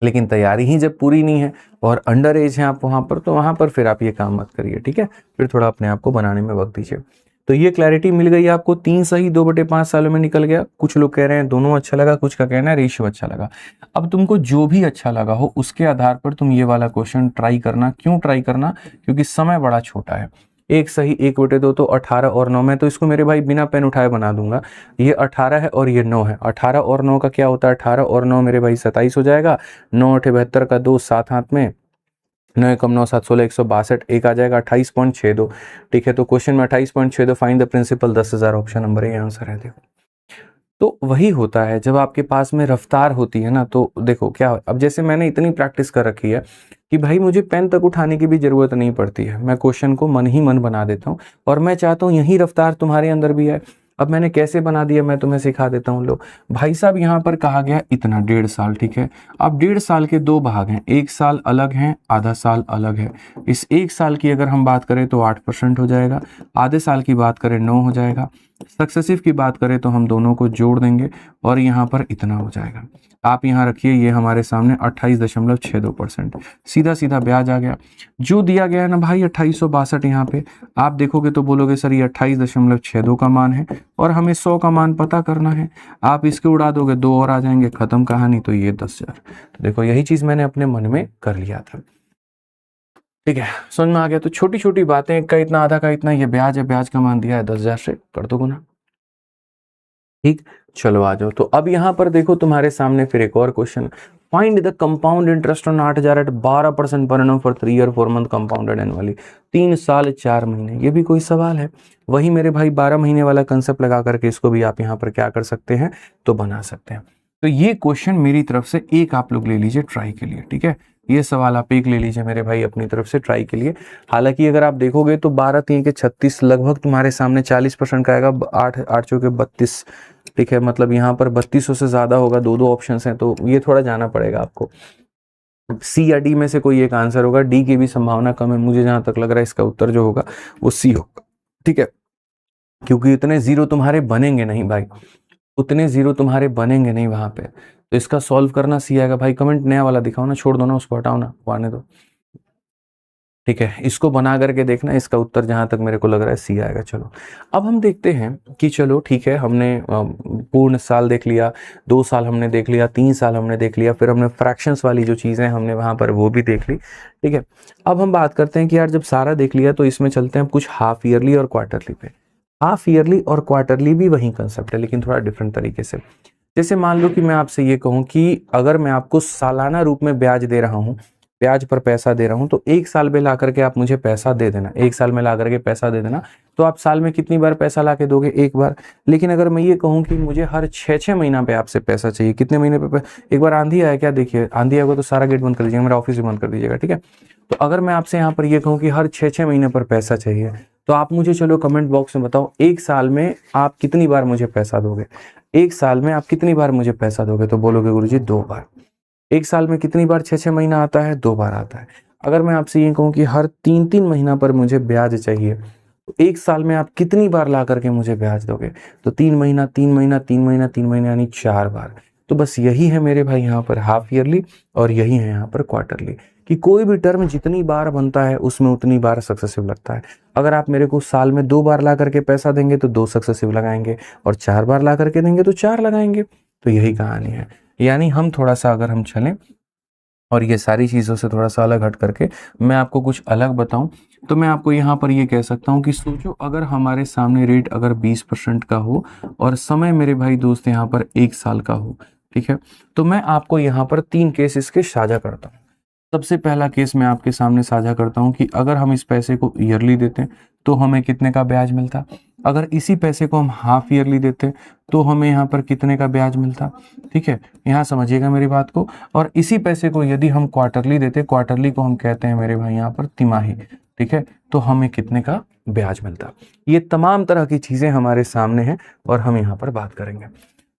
लेकिन तैयारी ही जब पूरी नहीं है और अंडर एज है आप वहां पर, तो वहां पर फिर आप ये काम मत करिए। ठीक है, फिर थोड़ा अपने आप को बनाने में वक्त दीजिए। तो ये क्लैरिटी मिल गई आपको। 3 सही 2/5 सालों में निकल गया। कुछ लोग कह रहे हैं दोनों अच्छा लगा, कुछ का कहना है रेशियो अच्छा लगा। अब तुमको जो भी अच्छा लगा हो उसके आधार पर तुम ये वाला क्वेश्चन ट्राई करना। क्यों ट्राई करना, क्योंकि समय बड़ा छोटा है। 1 सही 1/2 तो 18 और 9 में, तो इसको मेरे भाई बिना पेन उठाए बना दूंगा। ये 18 है और ये 9 है। 18 और 9 का क्या होता है, 18 और 9 मेरे भाई 27 हो जाएगा। 9 8 72 का 2 7 हाथ में, 9 एकम 9 7 16 162, एक आ जाएगा 28.62। ठीक है, तो क्वेश्चन में 28.62 find the principal 10,000 option number A answer है। देखो तो वही होता है जब आपके पास में रफ्तार होती है ना, तो देखो क्या, अब जैसे मैंने इतनी प्रैक्टिस कर रखी है कि भाई मुझे पेन तक उठाने की भी जरूरत नहीं पड़ती है। मैं क्वेश्चन को मन ही मन बना देता हूँ और मैं चाहता हूँ यही रफ्तार तुम्हारे अंदर भी है। अब मैंने कैसे बना दिया मैं तुम्हें सिखा देता हूँ। लो भाई साहब, यहाँ पर कहा गया इतना 1.5 साल। ठीक है, अब 1.5 साल के 2 भाग हैं, 1 साल अलग है, आधा साल अलग है। इस 1 साल की अगर हम बात करें तो 8% हो जाएगा, आधे साल की बात करें 9 हो जाएगा, सक्सेसिव की बात करें तो हम दोनों को जोड़ देंगे और यहाँ पर इतना हो जाएगा। आप यहाँ रखिए, ये हमारे सामने 28.62%, सीधा सीधा ब्याज आ गया। जो दिया गया है ना भाई 2862, यहाँ पे आप देखोगे तो बोलोगे सर ये 28.62 का मान है और हमें 100 का मान पता करना है। आप इसके उड़ा दोगे 2 और आ जाएंगे, खत्म कहानी। तो ये 10,000। तो देखो यही चीज मैंने अपने मन में कर लिया था। ठीक है, समझ में आ गया। तो छोटी छोटी बातें, एक का इतना आधा का इतना, ये ब्याज है, ब्याज का मान दिया है 10,000 से, कर दो गुना। ठीक, चलो आ जाओ। तो अब यहाँ पर देखो तुम्हारे सामने फिर एक और question, find the compound interest on 8,000 at 12% पर एनम फॉर 3 और 4 मंथ कंपाउंडेड एनुअली। 3 साल 4 महीने, ये भी कोई सवाल है। वही मेरे भाई 12 महीने वाला कंसेप्ट लगा करके इसको भी आप यहाँ पर क्या कर सकते हैं, तो बना सकते हैं। तो ये क्वेश्चन मेरी तरफ से एक आप लोग ले लीजिए ट्राई के लिए। ठीक है, ये सवाल आप एक ले लीजिए मेरे भाई अपनी तरफ से ट्राई के लिए। हालांकि अगर आप देखोगे तो 12 3 के 36 लगभग तुम्हारे सामने 40% का आएगा। 8 8 चौके 32, ठीक है, मतलब यहाँ पर 3200 से ज्यादा होगा। दो ऑप्शन हैं तो ये थोड़ा जाना पड़ेगा आपको। सी या डी में से कोई एक आंसर होगा। डी की भी संभावना कम है, मुझे जहां तक लग रहा है इसका उत्तर जो होगा वो सी होगा, ठीक है, क्योंकि इतने जीरो तुम्हारे बनेंगे नहीं भाई, उतने जीरो तुम्हारे बनेंगे नहीं वहां पे। तो इसका सॉल्व करना सी आएगा भाई। कमेंट नया वाला दिखाओ ना, छोड़ दो ना, उसको हटाओ ना, वो आने दो, ठीक है। इसको बना करके देखना, इसका उत्तर जहां तक मेरे को लग रहा है सी आएगा। चलो अब हम देखते हैं कि चलो ठीक है, हमने पूर्ण साल देख लिया, 2 साल हमने देख लिया, 3 साल हमने देख लिया, फिर हमने फ्रैक्शंस वाली जो चीज़ें हमने वहां पर वो भी देख ली, ठीक है। अब हम बात करते हैं कि यार जब सारा देख लिया तो इसमें चलते हैं कुछ हाफ ईयरली और क्वार्टरली पे। हाफ ईयरली और क्वार्टरली भी वही कंसेप्ट है, लेकिन थोड़ा डिफरेंट तरीके से। जैसे मान लो कि मैं आपसे ये कहूँ कि अगर मैं आपको सालाना रूप में ब्याज दे रहा हूँ, ब्याज पर पैसा दे रहा हूं, तो 1 साल में ला करके आप मुझे पैसा दे देना, 1 साल में ला करके पैसा दे देना। तो आप साल में कितनी बार पैसा ला के दोगे? 1 बार। लेकिन अगर मैं ये कहूं कि मुझे हर 6-6 महीना पे आपसे पैसा चाहिए, कितने महीने पे? एक बार आंधी आया क्या? देखिए आंधी आएगा तो सारा गेट बंद कर दीजिएगा, मेरा ऑफिस भी बंद कर दीजिएगा, ठीक है। तो अगर मैं आपसे यहाँ पर ये कहूँ कि हर 6-6 महीने पर पैसा चाहिए, तो आप मुझे चलो कमेंट बॉक्स में बताओ 1 साल में आप कितनी बार मुझे पैसा दोगे? 1 साल में आप कितनी बार मुझे पैसा दोगे? तो बोलोगे गुरुजी 2 बार। 1 साल में कितनी बार 6-6 महीना आता है? 2 बार आता है। अगर मैं आपसे ये कहूँ कि हर 3-3 महीना पर मुझे ब्याज चाहिए, तो 1 साल में आप कितनी बार ला करके मुझे ब्याज दोगे? तो 3 महीना 3 महीना 3 महीना 3 महीना यानी 4 बार। तो बस यही है मेरे भाई यहाँ पर हाफ ईयरली और यही है यहाँ पर क्वार्टरली, कि कोई भी टर्म जितनी बार बनता है उसमें उतनी बार सक्सेसिव लगता है। अगर आप मेरे को साल में 2 बार ला करके पैसा देंगे तो 2 सक्सेसिव लगाएंगे, और 4 बार ला करके देंगे तो 4 लगाएंगे। तो यही कहानी है। यानी हम थोड़ा सा अगर हम चलें और ये सारी चीज़ों से थोड़ा सा अलग हट करके मैं आपको कुछ अलग बताऊं, तो मैं आपको यहाँ पर ये कह सकता हूँ कि सोचो अगर हमारे सामने रेट अगर 20% का हो और समय मेरे भाई दोस्त यहाँ पर 1 साल का हो, ठीक है। तो मैं आपको यहाँ पर 3 केस इसके साझा करता हूँ। सबसे पहला केस मैं आपके सामने साझा करता हूं कि अगर हम इस पैसे को ईयरली देते तो हमें कितने का ब्याज मिलता, अगर इसी पैसे को हम हाफ ईयरली देते तो हमें यहाँ पर कितने का ब्याज मिलता, ठीक है। यहाँ समझिएगा मेरी बात को। और इसी पैसे को यदि हम क्वार्टरली देते, क्वार्टरली को हम कहते हैं मेरे भाई यहाँ पर तिमाही, ठीक है, तो हमें कितने का ब्याज मिलता। ये तमाम तरह की चीजें हमारे सामने हैं और हम यहाँ पर बात करेंगे।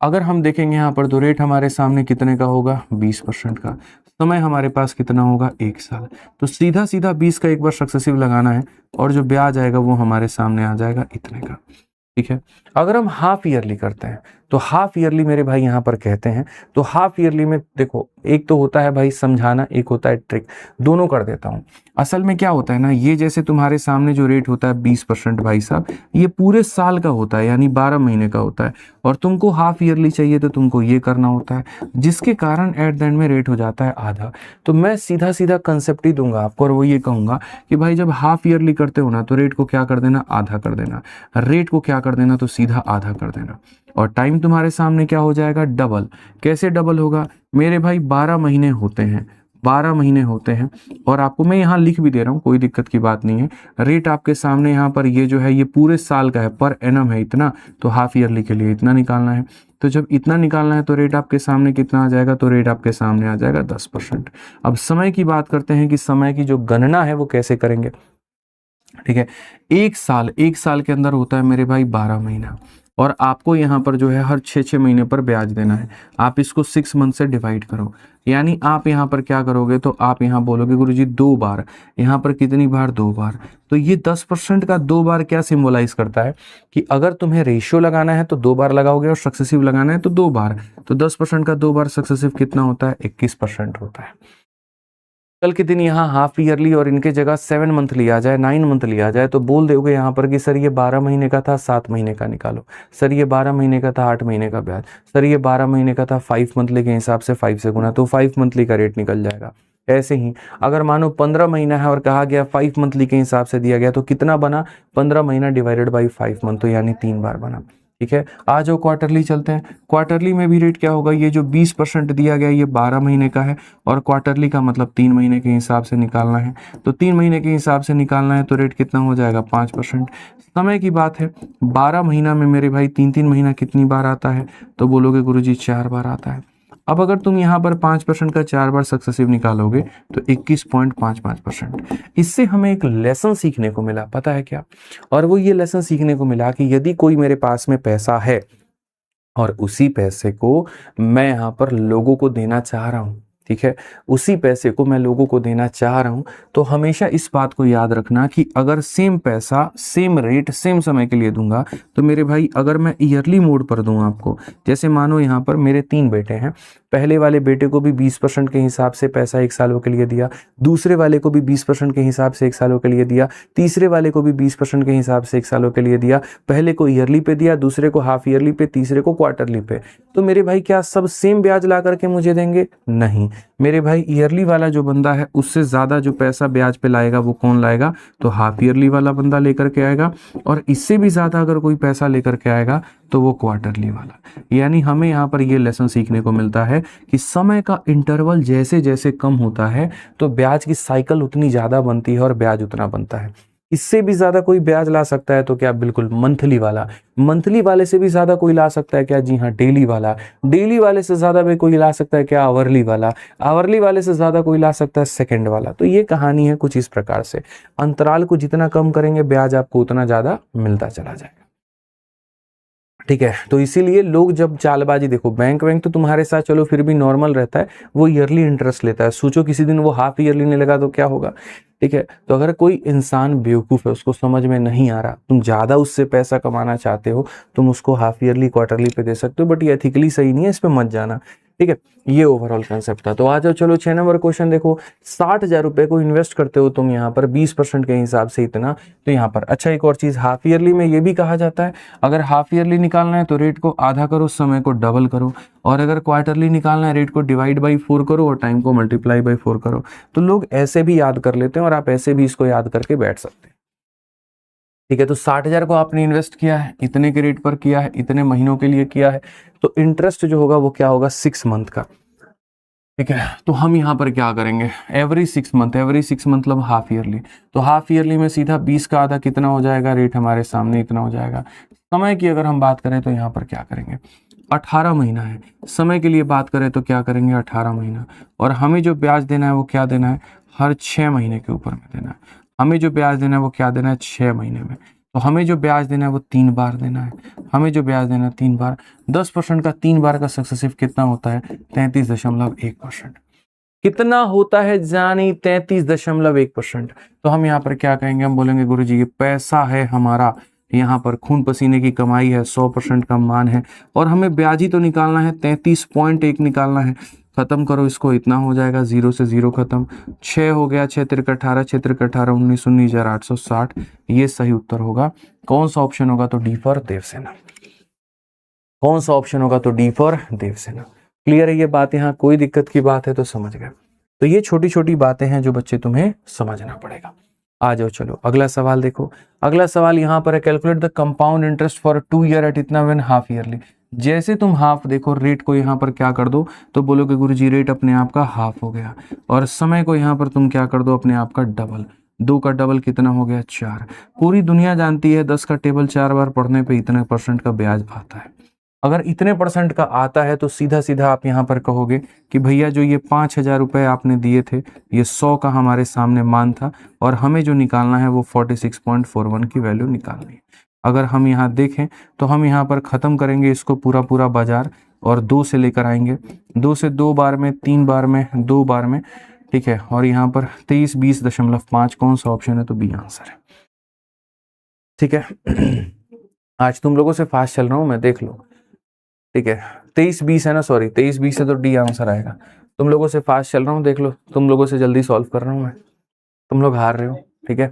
अगर हम देखेंगे यहाँ पर तो रेट हमारे सामने कितने का होगा? 20% का। समय हमारे पास कितना होगा? 1 साल। तो सीधा सीधा 20 का एक बार सक्सेसिव लगाना है और जो ब्याज आएगा वो हमारे सामने आ जाएगा इतने का, ठीक है। अगर हम हाफ ईयरली करते हैं तो हाफ ईयरली मेरे भाई यहाँ पर कहते हैं, तो हाफ ईयरली में देखो एक तो होता है भाई समझाना, एक होता है ट्रिक, दोनों कर देता हूँ। असल में क्या होता है ना, ये जैसे तुम्हारे सामने जो रेट होता है 20% भाई साहब, ये पूरे साल का होता है, यानी 12 महीने का होता है, और तुमको हाफ ईयरली चाहिए तो तुमको ये करना होता है, जिसके कारण एट द एंड में रेट हो जाता है आधा। तो मैं सीधा सीधा कंसेप्ट ही दूंगा आपको और वो ये कहूंगा कि भाई जब हाफ ईयरली करते हो ना तो रेट को क्या कर देना? आधा कर देना। रेट को क्या कर देना? तो सीधा आधा कर देना। और टाइम तुम्हारे सामने क्या हो जाएगा? डबल। कैसे डबल होगा मेरे भाई? 12 महीने होते हैं, 12 महीने होते हैं, और आपको मैं यहाँ लिख भी दे रहा हूँ, कोई दिक्कत की बात नहीं है। रेट आपके सामने यहाँ पर ये जो है ये पूरे साल का है, पर एनम है इतना, तो हाफ ईयरली के लिए इतना निकालना है। तो जब इतना निकालना है तो रेट आपके सामने कितना आ जाएगा? तो रेट आपके सामने आ जाएगा 10%। अब समय की बात करते हैं कि समय की जो गणना है वो कैसे करेंगे, ठीक है। 1 साल, 1 साल के अंदर होता है मेरे भाई 12 महीना, और आपको यहाँ पर जो है हर 6-6 महीने पर ब्याज देना है। आप इसको 6 मंथ से डिवाइड करो, यानी आप यहाँ पर क्या करोगे? तो आप यहाँ बोलोगे गुरुजी 2 बार। यहाँ पर कितनी बार? 2 बार। तो ये 10% का 2 बार क्या सिंबलाइज करता है कि अगर तुम्हें रेशियो लगाना है तो 2 बार लगाओगे और सक्सेसिव लगाना है तो 2 बार। तो 10% का 2 बार सक्सेसिव कितना होता है? 21% होता है। कल के दिन यहाँ हाफ ईयरली और इनके जगह 7 मंथ लिया जाए, 9 मंथ लिया जाए, तो बोल दोगे यहाँ पर कि सर ये 12 महीने का था, 7 महीने का निकालो। सर ये 12 महीने का था, 8 महीने का ब्याज। सर ये 12 महीने का था, 5 मंथली के हिसाब से 5 से गुना, तो 5 मंथली का रेट निकल जाएगा। ऐसे ही अगर मानो 15 महीना है और कहा गया 5 मंथली के हिसाब से दिया गया, तो कितना बना? 15 महीना डिवाइडेड बाई 5 मंथ, तो यानी 3 बार बना, ठीक है। आ जाओ क्वार्टरली चलते हैं। क्वार्टरली में भी रेट क्या होगा? ये जो 20% दिया गया ये 12 महीने का है, और क्वार्टरली का मतलब 3 महीने के हिसाब से निकालना है। तो 3 महीने के हिसाब से निकालना है तो रेट कितना हो जाएगा? 5%। समय की बात है, 12 महीना में मेरे भाई 3-3 महीना कितनी बार आता है? तो बोलोगे गुरुजी 4 बार आता है। अब अगर तुम यहाँ पर 5% का 4 बार सक्सेसिव निकालोगे तो 21.55%। इससे हमें एक लेसन सीखने को मिला, पता है क्या? और वो ये लेसन सीखने को मिला कि यदि कोई मेरे पास में पैसा है और उसी पैसे को मैं यहाँ पर लोगों को देना चाह रहा हूँ, ठीक है, उसी पैसे को मैं लोगों को देना चाह रहा हूं, तो हमेशा इस बात को याद रखना कि अगर सेम पैसा सेम रेट सेम समय के लिए दूंगा तो मेरे भाई अगर मैं ईयरली मोड पर दूं आपको, जैसे मानो यहाँ पर मेरे 3 बेटे हैं, पहले वाले बेटे को भी 20% के हिसाब से पैसा 1 सालों के लिए दिया, दूसरे वाले को भी 20% के हिसाब से 1 सालों के लिए दिया, तीसरे वाले को भी 20% के हिसाब से 1 सालों के लिए दिया, पहले को ईयरली पे दिया, दूसरे को हाफ ईयरली पे, तीसरे को क्वार्टरली पे। तो मेरे भाई क्या सब सेम ब्याज ला करके मुझे देंगे? नहीं मेरे भाई, ईयरली वाला जो बंदा है उससे ज्यादा जो पैसा ब्याज पे लाएगा वो कौन लाएगा? तो हाफ ईयरली वाला बंदा लेकर के आएगा, और इससे भी ज्यादा अगर कोई पैसा लेकर के आएगा तो वो क्वार्टरली वाला। यानी हमें यहाँ पर ये लेसन सीखने को मिलता है कि समय का इंटरवल जैसे जैसे कम होता है तो ब्याज की साइकिल उतनी ज्यादा बनती है और ब्याज उतना बनता है। इससे भी ज्यादा कोई ब्याज ला सकता है तो क्या? बिल्कुल मंथली वाला। मंथली वाले से भी ज्यादा कोई ला सकता है क्या? जी हाँ, डेली वाला। डेली वाले से ज्यादा भी कोई ला सकता है क्या? आवरली वाला। आवरली वाले से ज्यादा कोई ला सकता है सेकंड वाला। तो ये कहानी है कुछ इस प्रकार से, अंतराल को जितना कम करेंगे ब्याज आपको उतना ज्यादा मिलता चला जाएगा, ठीक है। तो इसीलिए लोग जब चालबाजी, देखो बैंक तो तुम्हारे साथ चलो फिर भी नॉर्मल रहता है, वो ईयरली इंटरेस्ट लेता है, सोचो किसी दिन वो हाफ ईयरली नहीं लगा तो क्या होगा, ठीक है। तो अगर कोई इंसान बेवकूफ है, उसको समझ में नहीं आ रहा, तुम ज्यादा उससे पैसा कमाना चाहते हो, तुम उसको हाफ ईयरली क्वार्टरली पे दे सकते हो, बट ये एथिकली सही नहीं है, इस पे मत जाना, ठीक है। ये ओवरऑल कंसेप्ट था। तो आ जाओ, चलो 6 नंबर क्वेश्चन देखो। 60,000 रुपए को इन्वेस्ट करते हो तुम यहाँ पर 20% के हिसाब से इतना, तो यहाँ पर अच्छा एक और चीज, हाफ ईयरली में ये भी कहा जाता है, अगर हाफ ईयरली निकालना है तो रेट को आधा करो, समय को डबल करो, और अगर क्वार्टरली निकालना है रेट को डिवाइड बाई 4 करो और टाइम को मल्टीप्लाई बाई 4 करो। तो लोग ऐसे भी याद कर लेते हैं और आप ऐसे भी इसको याद करके बैठ सकते हैं, ठीक है। तो 60,000 को आपने इन्वेस्ट किया है, इतने के रेट पर किया है, इतने महीनों के लिए किया है, तो इंटरेस्ट जो होगा वो क्या होगा? 6 मंथ का, ठीक है। तो हम यहाँ पर क्या करेंगे? एवरी 6 मंथ मतलब हाफ ईयरली, तो हाफ ईयरली में सीधा 20 का आधा कितना हो जाएगा? रेट हमारे सामने इतना हो जाएगा। समय की अगर हम बात करें तो यहाँ पर क्या करेंगे? 18 महीना है, समय के लिए बात करें तो क्या करेंगे? 18 महीना। और हमें जो ब्याज देना है वो क्या देना है? हर 6 महीने के ऊपर में देना है। हमें जो ब्याज देना है वो क्या देना है? 6 महीने में। तो हमें जो ब्याज देना है वो 3 बार देना है। हमें जो ब्याज देना है 3 बार। 10% का 3 बार का सक्सेसिव कितना होता है? 33.1%। कितना होता है जानी? 33.1%। तो हम यहाँ पर क्या कहेंगे? हम बोलेंगे गुरुजी ये पैसा है हमारा, यहाँ पर खून पसीने की कमाई है, 100% का मान है, और हमें ब्याज ही तो निकालना है, 33.1 निकालना है। खत्म करो इसको, इतना हो जाएगा, 0 से 0 खत्म। 6 हो गया, 6 तिरक 18, 6 तिरक 18, 19, 19,860। ये सही उत्तर होगा। कौन सा ऑप्शन होगा? तो डी फॉर देवसेना। कौन सा ऑप्शन होगा? तो डी फॉर देवसेना। क्लियर है ये बात? यहाँ कोई दिक्कत की बात है तो समझ गए। तो ये छोटी छोटी बातें हैं जो बच्चे तुम्हें समझना पड़ेगा। आ जाओ, चलो अगला सवाल देखो। अगला सवाल यहाँ पर है, calculate the compound interest for 2 year at इतना व्हेन हाफ ईयरली। जैसे तुम हाफ देखो, रेट को यहाँ पर क्या कर दो, तो बोलोगे गुरुजी रेट अपने आप का हाफ हो गया, और समय को यहाँ पर तुम क्या कर दो? अपने आप का डबल। 2 का डबल कितना हो गया? 4। पूरी दुनिया जानती है 10 का टेबल 4 बार पढ़ने पे इतने % का ब्याज आता है। अगर इतने % का आता है तो सीधा सीधा आप यहाँ पर कहोगे कि भैया जो ये 5,000 रुपए आपने दिए थे, ये 100 का हमारे सामने मान था, और हमें जो निकालना है वो 46.41 की वैल्यू निकालनी है। अगर हम यहाँ देखें तो हम यहाँ पर ख़त्म करेंगे इसको पूरा बाजार, और 2 से लेकर आएंगे, 2 से 2 बार में, 3 बार में, 2 बार में, ठीक है। और यहाँ पर 2320.5 कौन सा ऑप्शन है? तो बी आंसर है, ठीक है। आज तुम लोगों से फास्ट चल रहा हूँ मैं, देख लो, ठीक है। 2320 है ना, सॉरी 2320 से तो डी आंसर आएगा। तुम लोगों से फास्ट चल रहा हूँ, देख लो, तुम लोगों से जल्दी सॉल्व कर रहा हूँ मैं, तुम लोग हार रहे हो, ठीक है।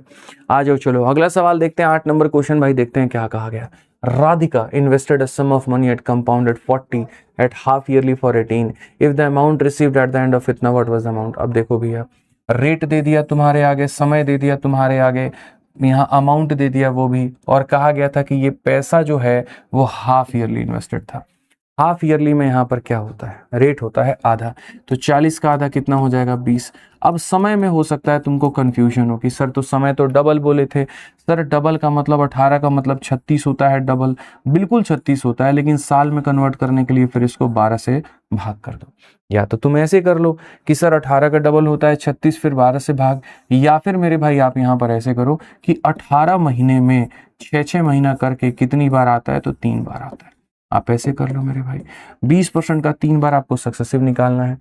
आ जाओ, चलो अगला सवाल देखते हैं। 8 नंबर क्वेश्चन भाई, देखते हैं क्या कहा गया। Radhika invested a sum of money at compounded 40 at half yearly for 18 if the amount received at the end of इतना, व्हाट वाज द अमाउंट। अब देखो भैया, रेट दे दिया तुम्हारे आगे, समय दे दिया तुम्हारे आगे, यहाँ अमाउंट दे दिया वो भी, और कहा गया था कि ये पैसा जो है वो हाफ ईयरली इन्वेस्टेड था। हाफ ईयरली में यहाँ पर क्या होता है, रेट होता है आधा, तो 40 का आधा कितना हो जाएगा 20। अब समय में हो सकता है तुमको कंफ्यूजन हो कि सर तो समय तो डबल बोले थे, सर डबल का मतलब 18 का मतलब 36 होता है, डबल बिल्कुल 36 होता है, लेकिन साल में कन्वर्ट करने के लिए फिर इसको 12 से भाग कर दो। या तो तुम ऐसे कर लो कि सर 18 का डबल होता है 36, फिर 12 से भाग, या फिर मेरे भाई आप यहाँ पर ऐसे करो कि 18 महीने में 6 महीना करके कितनी बार आता है, तो 3 बार आता है। आप ऐसे कर लो मेरे भाई, 20% का 3 बार आपको सक्सेसिव निकालना है।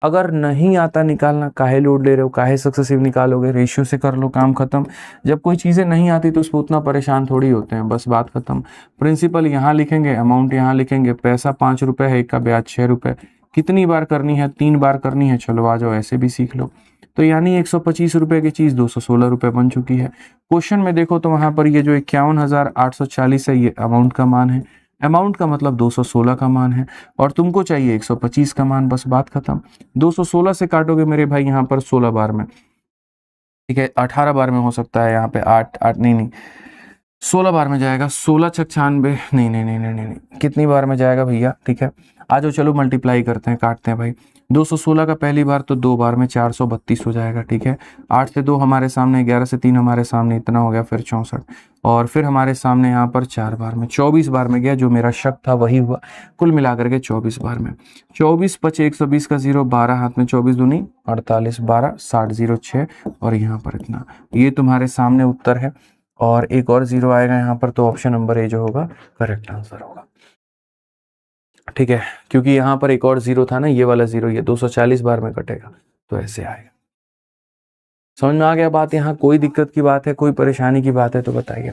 अगर नहीं आता निकालना, काहे लोड ले रहे हो, काहे सक्सेसिव निकालोगे, रेशियो से कर लो, काम खत्म। जब कोई चीज़ें नहीं आती तो उस पर उतना परेशान थोड़ी होते हैं, बस बात खत्म। प्रिंसिपल यहाँ लिखेंगे, अमाउंट यहाँ लिखेंगे, पैसा 5 रुपये है, एक का ब्याज 6 रुपये, कितनी बार करनी है, 3 बार करनी है, चलो आ जाओ ऐसे भी सीख लो। तो यानी 125 रुपये की चीज़ 216 रुपये बन चुकी है। क्वेश्चन में देखो तो वहाँ पर ये जो 51,840 है, ये अमाउंट का मान है, अमाउंट का मतलब 216 का मान है, और तुमको चाहिए 125 का मान, बस बात खत्म। 216 से काटोगे मेरे भाई यहाँ पर 16 बार में, ठीक है, 18 बार में हो सकता है, यहाँ पे 8 नहीं 16 बार में जाएगा, 16 छक 96, नहीं, कितनी बार में जाएगा भैया, ठीक है, आ जाओ चलो मल्टीप्लाई करते हैं, काटते हैं भाई। 216 का पहली बार तो 2 बार में 432 हो जाएगा, ठीक है, 8 से 2 हमारे सामने, 11 से 3 हमारे सामने, इतना हो गया, फिर 64, और फिर हमारे सामने यहाँ पर 4 बार में 24 बार में गया, जो मेरा शक था वही हुआ, कुल मिलाकर के 24 बार में। 24 पचे 120 का 0, 12 हाथ में 24 दूनी 48, 12 60 0 6, और यहाँ पर इतना, ये तुम्हारे सामने उत्तर है। और एक और 0 आएगा यहाँ पर, तो ऑप्शन नंबर ए जो होगा करेक्ट आंसर होगा, ठीक है, क्योंकि यहाँ पर एक और 0 था ना, ये वाला 0, ये 240 बार में कटेगा, तो ऐसे आएगा। समझ में आ गया बात? यहाँ कोई दिक्कत की बात है, कोई परेशानी की बात है तो बताइए।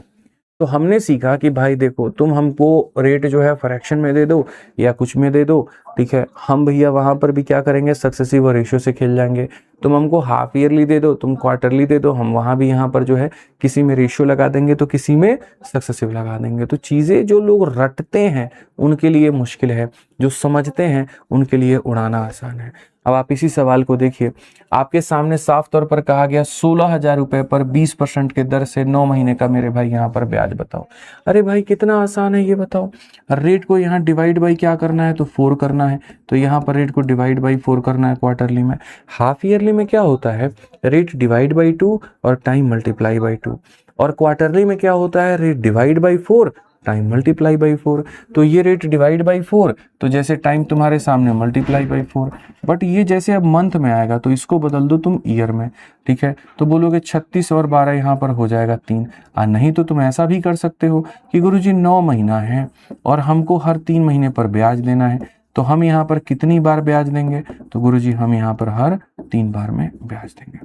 तो हमने सीखा कि भाई देखो, तुम हमको रेट जो है फ्रैक्शन में दे दो या कुछ में दे दो, ठीक है, हम भैया वहां पर भी क्या करेंगे, सक्सेसिव और रेशियो से खेल जाएंगे। तुम हमको हाफ ईयरली दे दो, तुम क्वार्टरली दे दो, हम वहां भी यहाँ पर जो है किसी में रेशियो लगा देंगे तो किसी में सक्सेसिव लगा देंगे। तो चीजें जो लोग रटते हैं उनके लिए मुश्किल है, जो समझते हैं उनके लिए उड़ाना आसान है। अब आप इसी सवाल को देखिए, आपके सामने साफ तौर पर कहा गया 16,000 रुपए पर 20% के दर से 9 महीने का मेरे भाई यहाँ पर ब्याज बताओ। अरे भाई कितना आसान है ये बताओ। रेट को यहाँ डिवाइड बाई क्या करना है, तो 4 करना है, तो यहाँ पर रेट को डिवाइड बाई 4 करना है क्वार्टरली में। हाफ ईयरली में क्या होता है, रेट डिवाइड बाई 2 और टाइम मल्टीप्लाई बाई 2, और क्वार्टरली में क्या होता है, rate divide by 4 time multiply by 4। तो ये रेट डिवाइड बाई 4, तो जैसे टाइम तुम्हारे सामने मल्टीप्लाई बाई 4, बट ये जैसे अब मंथ में आएगा तो इसको बदल दो तुम ईयर में, ठीक है, तो बोलोगे 36 और 12 यहाँ पर हो जाएगा 3। नहीं तो तुम ऐसा भी कर सकते हो कि गुरुजी 9 महीना है और हमको हर 3 महीने पर ब्याज देना है, तो हम यहाँ पर कितनी बार ब्याज देंगे, तो गुरुजी हम यहाँ पर हर 3 बार में ब्याज देंगे,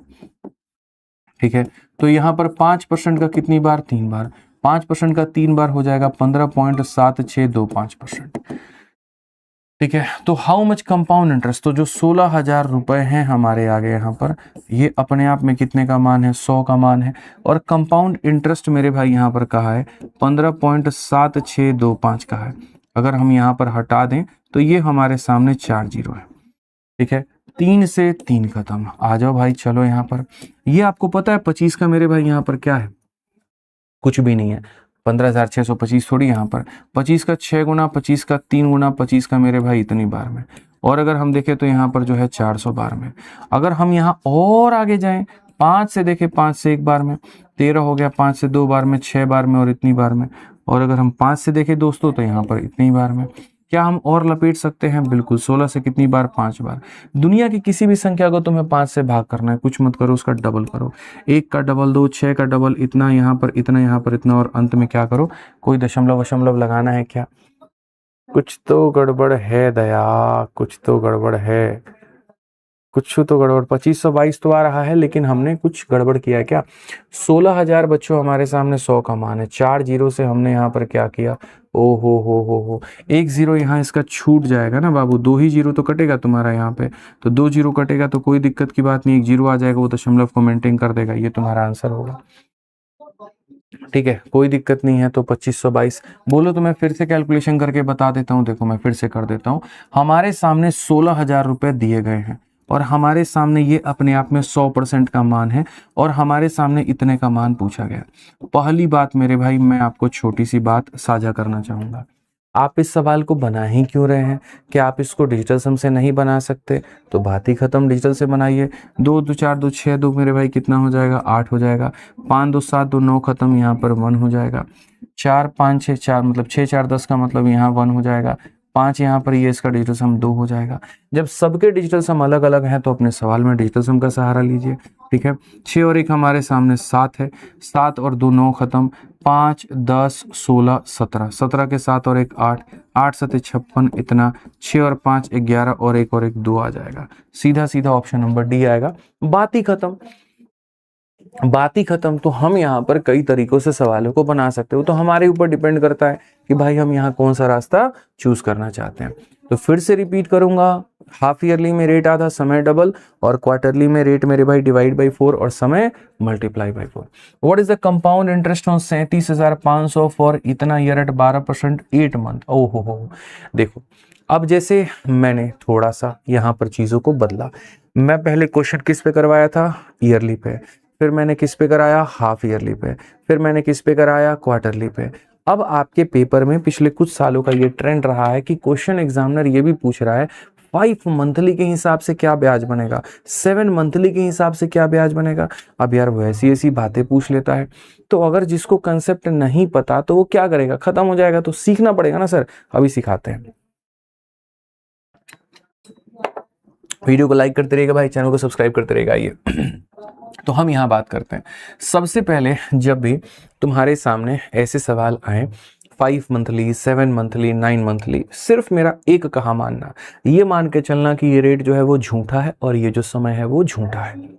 ठीक है। तो यहाँ पर 5% का कितनी बार, 3 बार, 5% का 3 बार हो जाएगा 15.7625%, ठीक है। तो हाउ मच कंपाउंड इंटरेस्ट, तो जो 16,000 रुपए हैं हमारे आगे यहाँ पर, ये अपने आप में कितने का मान है, 100 का मान है, और कंपाउंड इंटरेस्ट मेरे भाई यहाँ पर कहा है 15.7625 का है। अगर हम यहाँ पर हटा दें तो ये हमारे सामने 4 0 है, ठीक है, 3 से 3 खत्म। आ जाओ भाई चलो यहाँ पर, ये आपको पता है 25 का मेरे भाई यहाँ पर क्या है, कुछ भी नहीं है, 15,625 थोड़ी, यहाँ पर 25 का 6 गुना, 25 का 3 गुना, 25 का मेरे भाई इतनी बार में, और अगर हम देखें तो यहाँ पर जो है 400 बार में। अगर हम यहाँ और आगे जाएं, 5 से देखें, 5 से 1 बार में 13 हो गया, 5 से 2 बार में 6 बार में और इतनी बार में, और अगर हम 5 से देखें दोस्तों तो यहाँ पर इतनी बार में। क्या हम और लपेट सकते हैं, बिल्कुल। 16 से कितनी बार, 5 बार। दुनिया की किसी भी संख्या को तुम्हें 5 से भाग करना है, कुछ मत करो, उसका डबल करो, 1 का डबल 2, 6 का डबल, इतना यहाँ पर, इतना यहाँ पर, इतना, और अंत में क्या करो, कोई दशमलव वशमलव लगाना है क्या, कुछ तो गड़बड़ है दया, कुछ तो गड़बड़ है, कुछ तो गड़बड़। 2522 तो आ रहा है, लेकिन हमने कुछ गड़बड़ किया है क्या। 16,000 बच्चों हमारे सामने 100 का मान है, 4 0 से हमने यहाँ पर क्या किया, ओ हो, 1 0 यहाँ इसका छूट जाएगा ना बाबू, 2 ही 0 तो कटेगा तुम्हारा यहाँ पे, तो 2 0 कटेगा तो कोई दिक्कत की बात नहीं, 1 0 आ जाएगा, वो दशमलव को मेंटेन कर देगा, ये तुम्हारा आंसर होगा, ठीक है, कोई दिक्कत नहीं है। तो 2522 बोलो तो मैं फिर से कैलकुलेशन करके बता देता हूँ, देखो मैं फिर से कर देता हूँ। हमारे सामने 16,000 रुपए दिए गए हैं, और हमारे सामने ये अपने आप में 100% का मान है, और हमारे सामने इतने का मान पूछा गया। पहली बात मेरे भाई, मैं आपको छोटी सी बात साझा करना चाहूंगा। आप इस सवाल को बना ही क्यों रहे हैं? क्या आप इसको डिजिटल सम से नहीं बना सकते? तो बात ही खत्म, डिजिटल से बनाइए। 2 2 4 2 6 2 मेरे भाई कितना हो जाएगा? 8 हो जाएगा। 5 2 7 2 9 खत्म, यहाँ पर 1 हो जाएगा। 4 5 6 4 मतलब 6 4 10 का मतलब यहाँ 1 हो जाएगा। 5 यहाँ पर ये इसका डिजिटल सम 2 हो जाएगा। जब सबके डिजिटल सम अलग अलग हैं तो अपने सवाल में डिजिटल सम का सहारा लीजिए। ठीक है, 6 और 1 हमारे सामने 7 है। 7 और 2 9 खत्म। 5 10 16 17, 17 के 7 और 1 8, 8 7 56 इतना। 6 और 5 11 और 1 2 आ जाएगा। सीधा सीधा ऑप्शन नंबर डी आएगा। बात ही खत्म, बात ही खत्म। तो हम यहाँ पर कई तरीकों से सवालों को बना सकते हो, तो हमारे ऊपर डिपेंड करता है कि भाई हम यहाँ कौन सा रास्ता चूज करना चाहते हैं। तो फिर से रिपीट करूंगा, हाफ ईयरली में रेट आधा, समय डबल, और क्वार्टरली में रेट मेरे भाई डिवाइड बाई 4 और समय multiply by 4। What is the compound interest on 37,500 for इतना ईयर एट 12% 8 मंथ? ओहो हो, देखो अब जैसे मैंने थोड़ा सा यहाँ पर चीजों को बदला। मैं पहले क्वेश्चन किस पे करवाया था? ईयरली पे। फिर मैंने किस पे कराया? हाफ ईयरली पे। फिर मैंने किस पे कराया? क्वार्टरली पे। अब आपके पेपर में पिछले कुछ सालों का ये ट्रेंड रहा है कि क्वेश्चन एग्जामिनर ये भी पूछ रहा है 5 मंथली के हिसाब से क्या ब्याज बनेगा, 7 मंथली के हिसाब से क्या ब्याज बनेगा। अब यार वो ऐसी ऐसी बातें पूछ लेता है, तो अगर जिसको कंसेप्ट नहीं पता तो वो क्या करेगा? खत्म हो जाएगा। तो सीखना पड़ेगा ना सर, अभी सिखाते हैं। वीडियो को लाइक करते रहिएगा भाई, चैनल को सब्सक्राइब करते रहिएगा। आइए तो हम यहाँ बात करते हैं। सबसे पहले जब भी तुम्हारे सामने ऐसे सवाल आए 5 मंथली, 7 मंथली, 9 मंथली, सिर्फ मेरा एक कहा मानना, ये मान के चलना कि ये रेट जो है वो झूठा है और ये जो समय है वो झूठा है।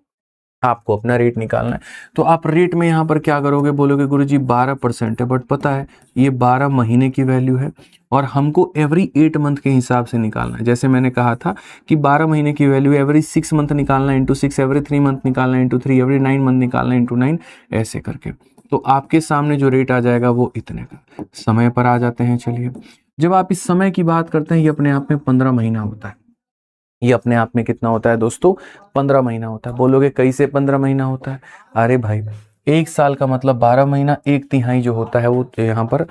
आपको अपना रेट निकालना है, तो आप रेट में यहाँ पर क्या करोगे? बोलोगे गुरुजी 12% है, बट पता है ये 12 महीने की वैल्यू है और हमको एवरी 8 मंथ के हिसाब से निकालना है। जैसे मैंने कहा था कि 12 महीने की वैल्यू एवरी 6 मंथ निकालना इंटू 6, एवरी 3 मंथ निकालना इंटू 3, एवरी 9 मंथ निकालना इंटू 9, ऐसे करके। तो आपके सामने जो रेट आ जाएगा वो इतने का। समय पर आ जाते हैं। चलिए, जब आप इस समय की बात करते हैं, ये अपने आप में 15 महीना होता है। ये अपने आप में कितना होता है दोस्तों? 15 महीना होता है। बोलोगे कैसे 15 महीना होता है? अरे भाई, एक साल का मतलब 12 महीना, 1/3 जो होता है वो यहाँ पर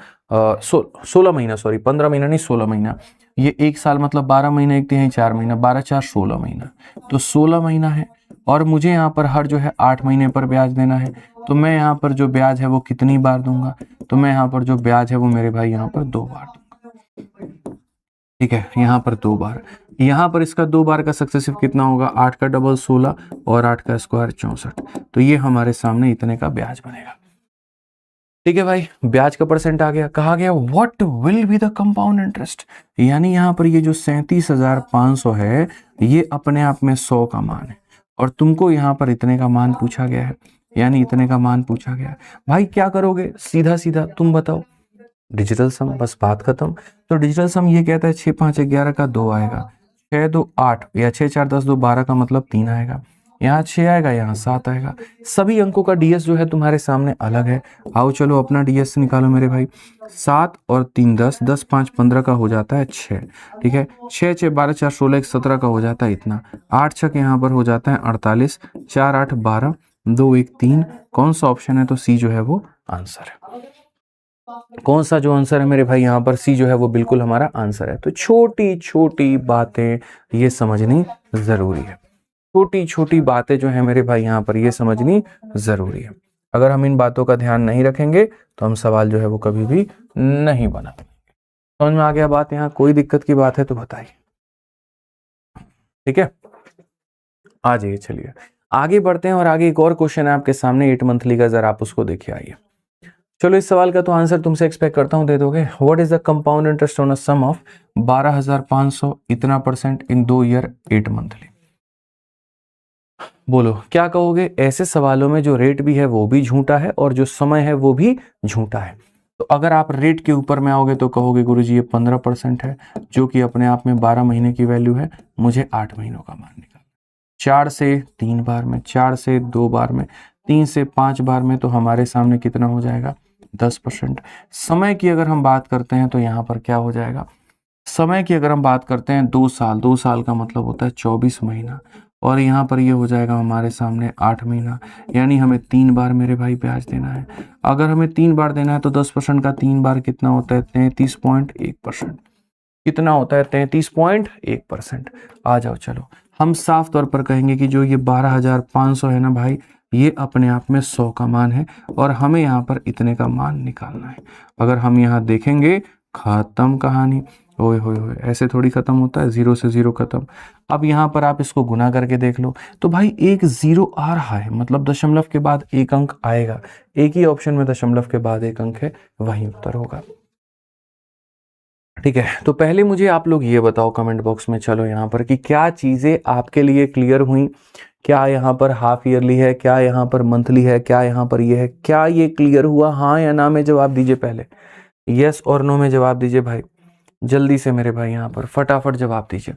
16 महीना, सॉरी 15 महीना नहीं 16 महीना। ये एक साल मतलब 12 महीना, 1/3 4 महीना, 12 4 16 महीना, तो 16 महीना है। और मुझे यहाँ पर हर जो है 8 महीने पर ब्याज देना है, तो मैं यहाँ पर जो ब्याज है वो कितनी बार दूंगा? तो मैं यहाँ पर जो ब्याज है वो मेरे भाई यहाँ पर 2 बार दूंगा। ठीक है, यहाँ पर 2 बार। यहाँ पर इसका 2 बार का सक्सेसिव कितना होगा? 8 का डबल 16 और 8 का स्क्वायर 64। तो ये हमारे सामने इतने का ब्याज बनेगा। ठीक है भाई, ब्याज का परसेंट आ गया। कहा गया what will be the compound interest, यानी यहाँ पर ये जो 37,500 है ये अपने आप में 100 का मान है और तुमको यहाँ पर इतने का मान पूछा गया है, यानी इतने का मान पूछा गया है। भाई क्या करोगे? सीधा सीधा तुम बताओ, डिजिटल सम, बस बात खत्म। तो डिजिटल सम ये कहता है 6 5 11 का 2 आएगा, 6 2 8 या 6 4 10 2 12 का मतलब 3 आएगा, यहाँ 6 आएगा, यहाँ 7 आएगा। सभी अंकों का डीएस जो है तुम्हारे सामने अलग है। आओ चलो अपना डीएस निकालो मेरे भाई। 7 और 3 10, 10 5 15 का हो जाता है 6। ठीक है, 6 6 12 4 16 17 का हो जाता है इतना। 8 6 यहाँ पर हो जाता है 48, 4 8 12, 2 1 3। कौन सा ऑप्शन है? तो सी जो है वो आंसर है। कौन सा जो आंसर है मेरे भाई? यहाँ पर सी जो है वो बिल्कुल हमारा आंसर है। तो छोटी छोटी बातें ये समझनी जरूरी है। छोटी छोटी बातें जो है मेरे भाई यहाँ पर ये समझनी जरूरी है। अगर हम इन बातों का ध्यान नहीं रखेंगे तो हम सवाल जो है वो कभी भी नहीं बना पाएंगे। समझ में आ गया बात? यहाँ कोई दिक्कत की बात है तो बताइए। ठीक है, आ जाइए। चलिए आगे बढ़ते हैं और आगे एक और क्वेश्चन है आपके सामने 8 मंथली का, जरा आप उसको देखिए। आइए चलो, इस सवाल का तो आंसर तुमसे एक्सपेक्ट करता हूं दे दोगे। What is the compound interest on a sum of 12,500 इतना परसेंट इन 2 ईयर 8 मंथली? बोलो क्या कहोगे? ऐसे सवालों में जो रेट भी है वो भी झूठा है और जो समय है वो भी झूठा है। तो अगर आप रेट के ऊपर में आओगे तो कहोगे गुरुजी ये 15% है, जो कि अपने आप में 12 महीने की वैल्यू है। मुझे 8 महीनों का मान निकालना। 4 से 3 बार में, 4 से 2 बार में, 3 से 5 बार में, तो हमारे सामने कितना हो जाएगा? 10%। समय की अगर हम बात करते हैं तो यहाँ पर क्या हो जाएगा? समय की अगर हम बात करते हैं 2 साल, 2 साल का मतलब होता है 24 महीना, और यहाँ पर ये हो जाएगा हमारे सामने 8 महीना, यानी हमें 3 बार मेरे भाई ब्याज देना है। अगर हमें 3 बार देना है तो 10% का 3 बार कितना होता है, 33.1%। कितना होता है, 33.1%। आ जाओ चलो, हम साफ तौर पर कहेंगे कि जो ये 12,500 है ना भाई, ये अपने आप में 100 का मान है और हमें यहाँ पर इतने का मान निकालना है। अगर हम यहाँ देखेंगे, खत्म कहानी। ओए होए होए, ऐसे थोड़ी खत्म होता है, 0 से 0 खत्म। अब यहाँ पर आप इसको गुना करके देख लो, तो भाई एक 0 आ रहा है, मतलब दशमलव के बाद एक अंक आएगा। एक ही ऑप्शन में दशमलव के बाद एक अंक है, वही उत्तर होगा। ठीक है, तो पहले मुझे आप लोग ये बताओ कमेंट बॉक्स में, चलो यहाँ पर, कि क्या चीज़ें आपके लिए क्लियर हुई। क्या यहाँ पर हाफ ईयरली है, क्या यहाँ पर मंथली है, क्या यहाँ पर ये है, क्या ये क्लियर हुआ? हाँ या ना में जवाब दीजिए, पहले यस और नो में जवाब दीजिए भाई, जल्दी से मेरे भाई, यहाँ पर फटाफट जवाब दीजिए।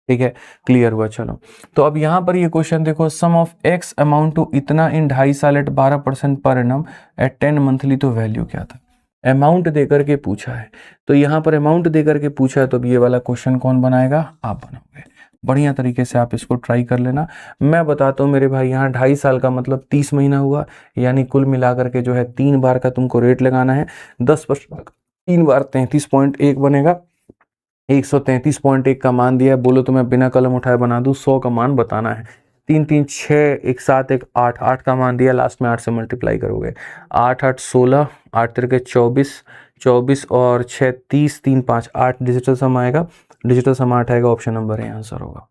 ठीक है, क्लियर हुआ। चलो, तो अब यहाँ पर ये क्वेश्चन देखो, sum of X amount to इतना इन 2.5 साल एट 12% पर एनम एट 10 मंथली, तो वैल्यू क्या था? अमाउंट देकर के पूछा है, तो यहाँ पर अमाउंट देकर के पूछा है, तो ये वाला क्वेश्चन कौन बनाएगा? आप बनाओगे। बढ़िया तरीके से आप इसको ट्राई कर लेना। मैं बताता हूँ मेरे भाई, यहाँ 2.5 साल का मतलब 30 महीना हुआ, यानी कुल मिलाकर के जो है 3 बार का तुमको रेट लगाना है। 10% 3 बार 33.1 बनेगा। 133.1 का मान दिया है, बोलो तो मैं बिना कलम उठाए बना दूं। 100 का मान बताना है। 3 3 6, एक 7 एक 8, 8 का मान दिया, लास्ट में 8 से मल्टीप्लाई करोगे। 8 8 16, 8 तिरके 24, 24 और 6 30, 3 5 8 डिजिटल सम आएगा। डिजिटल सम 8 आएगा, ऑप्शन नंबर है आंसर होगा।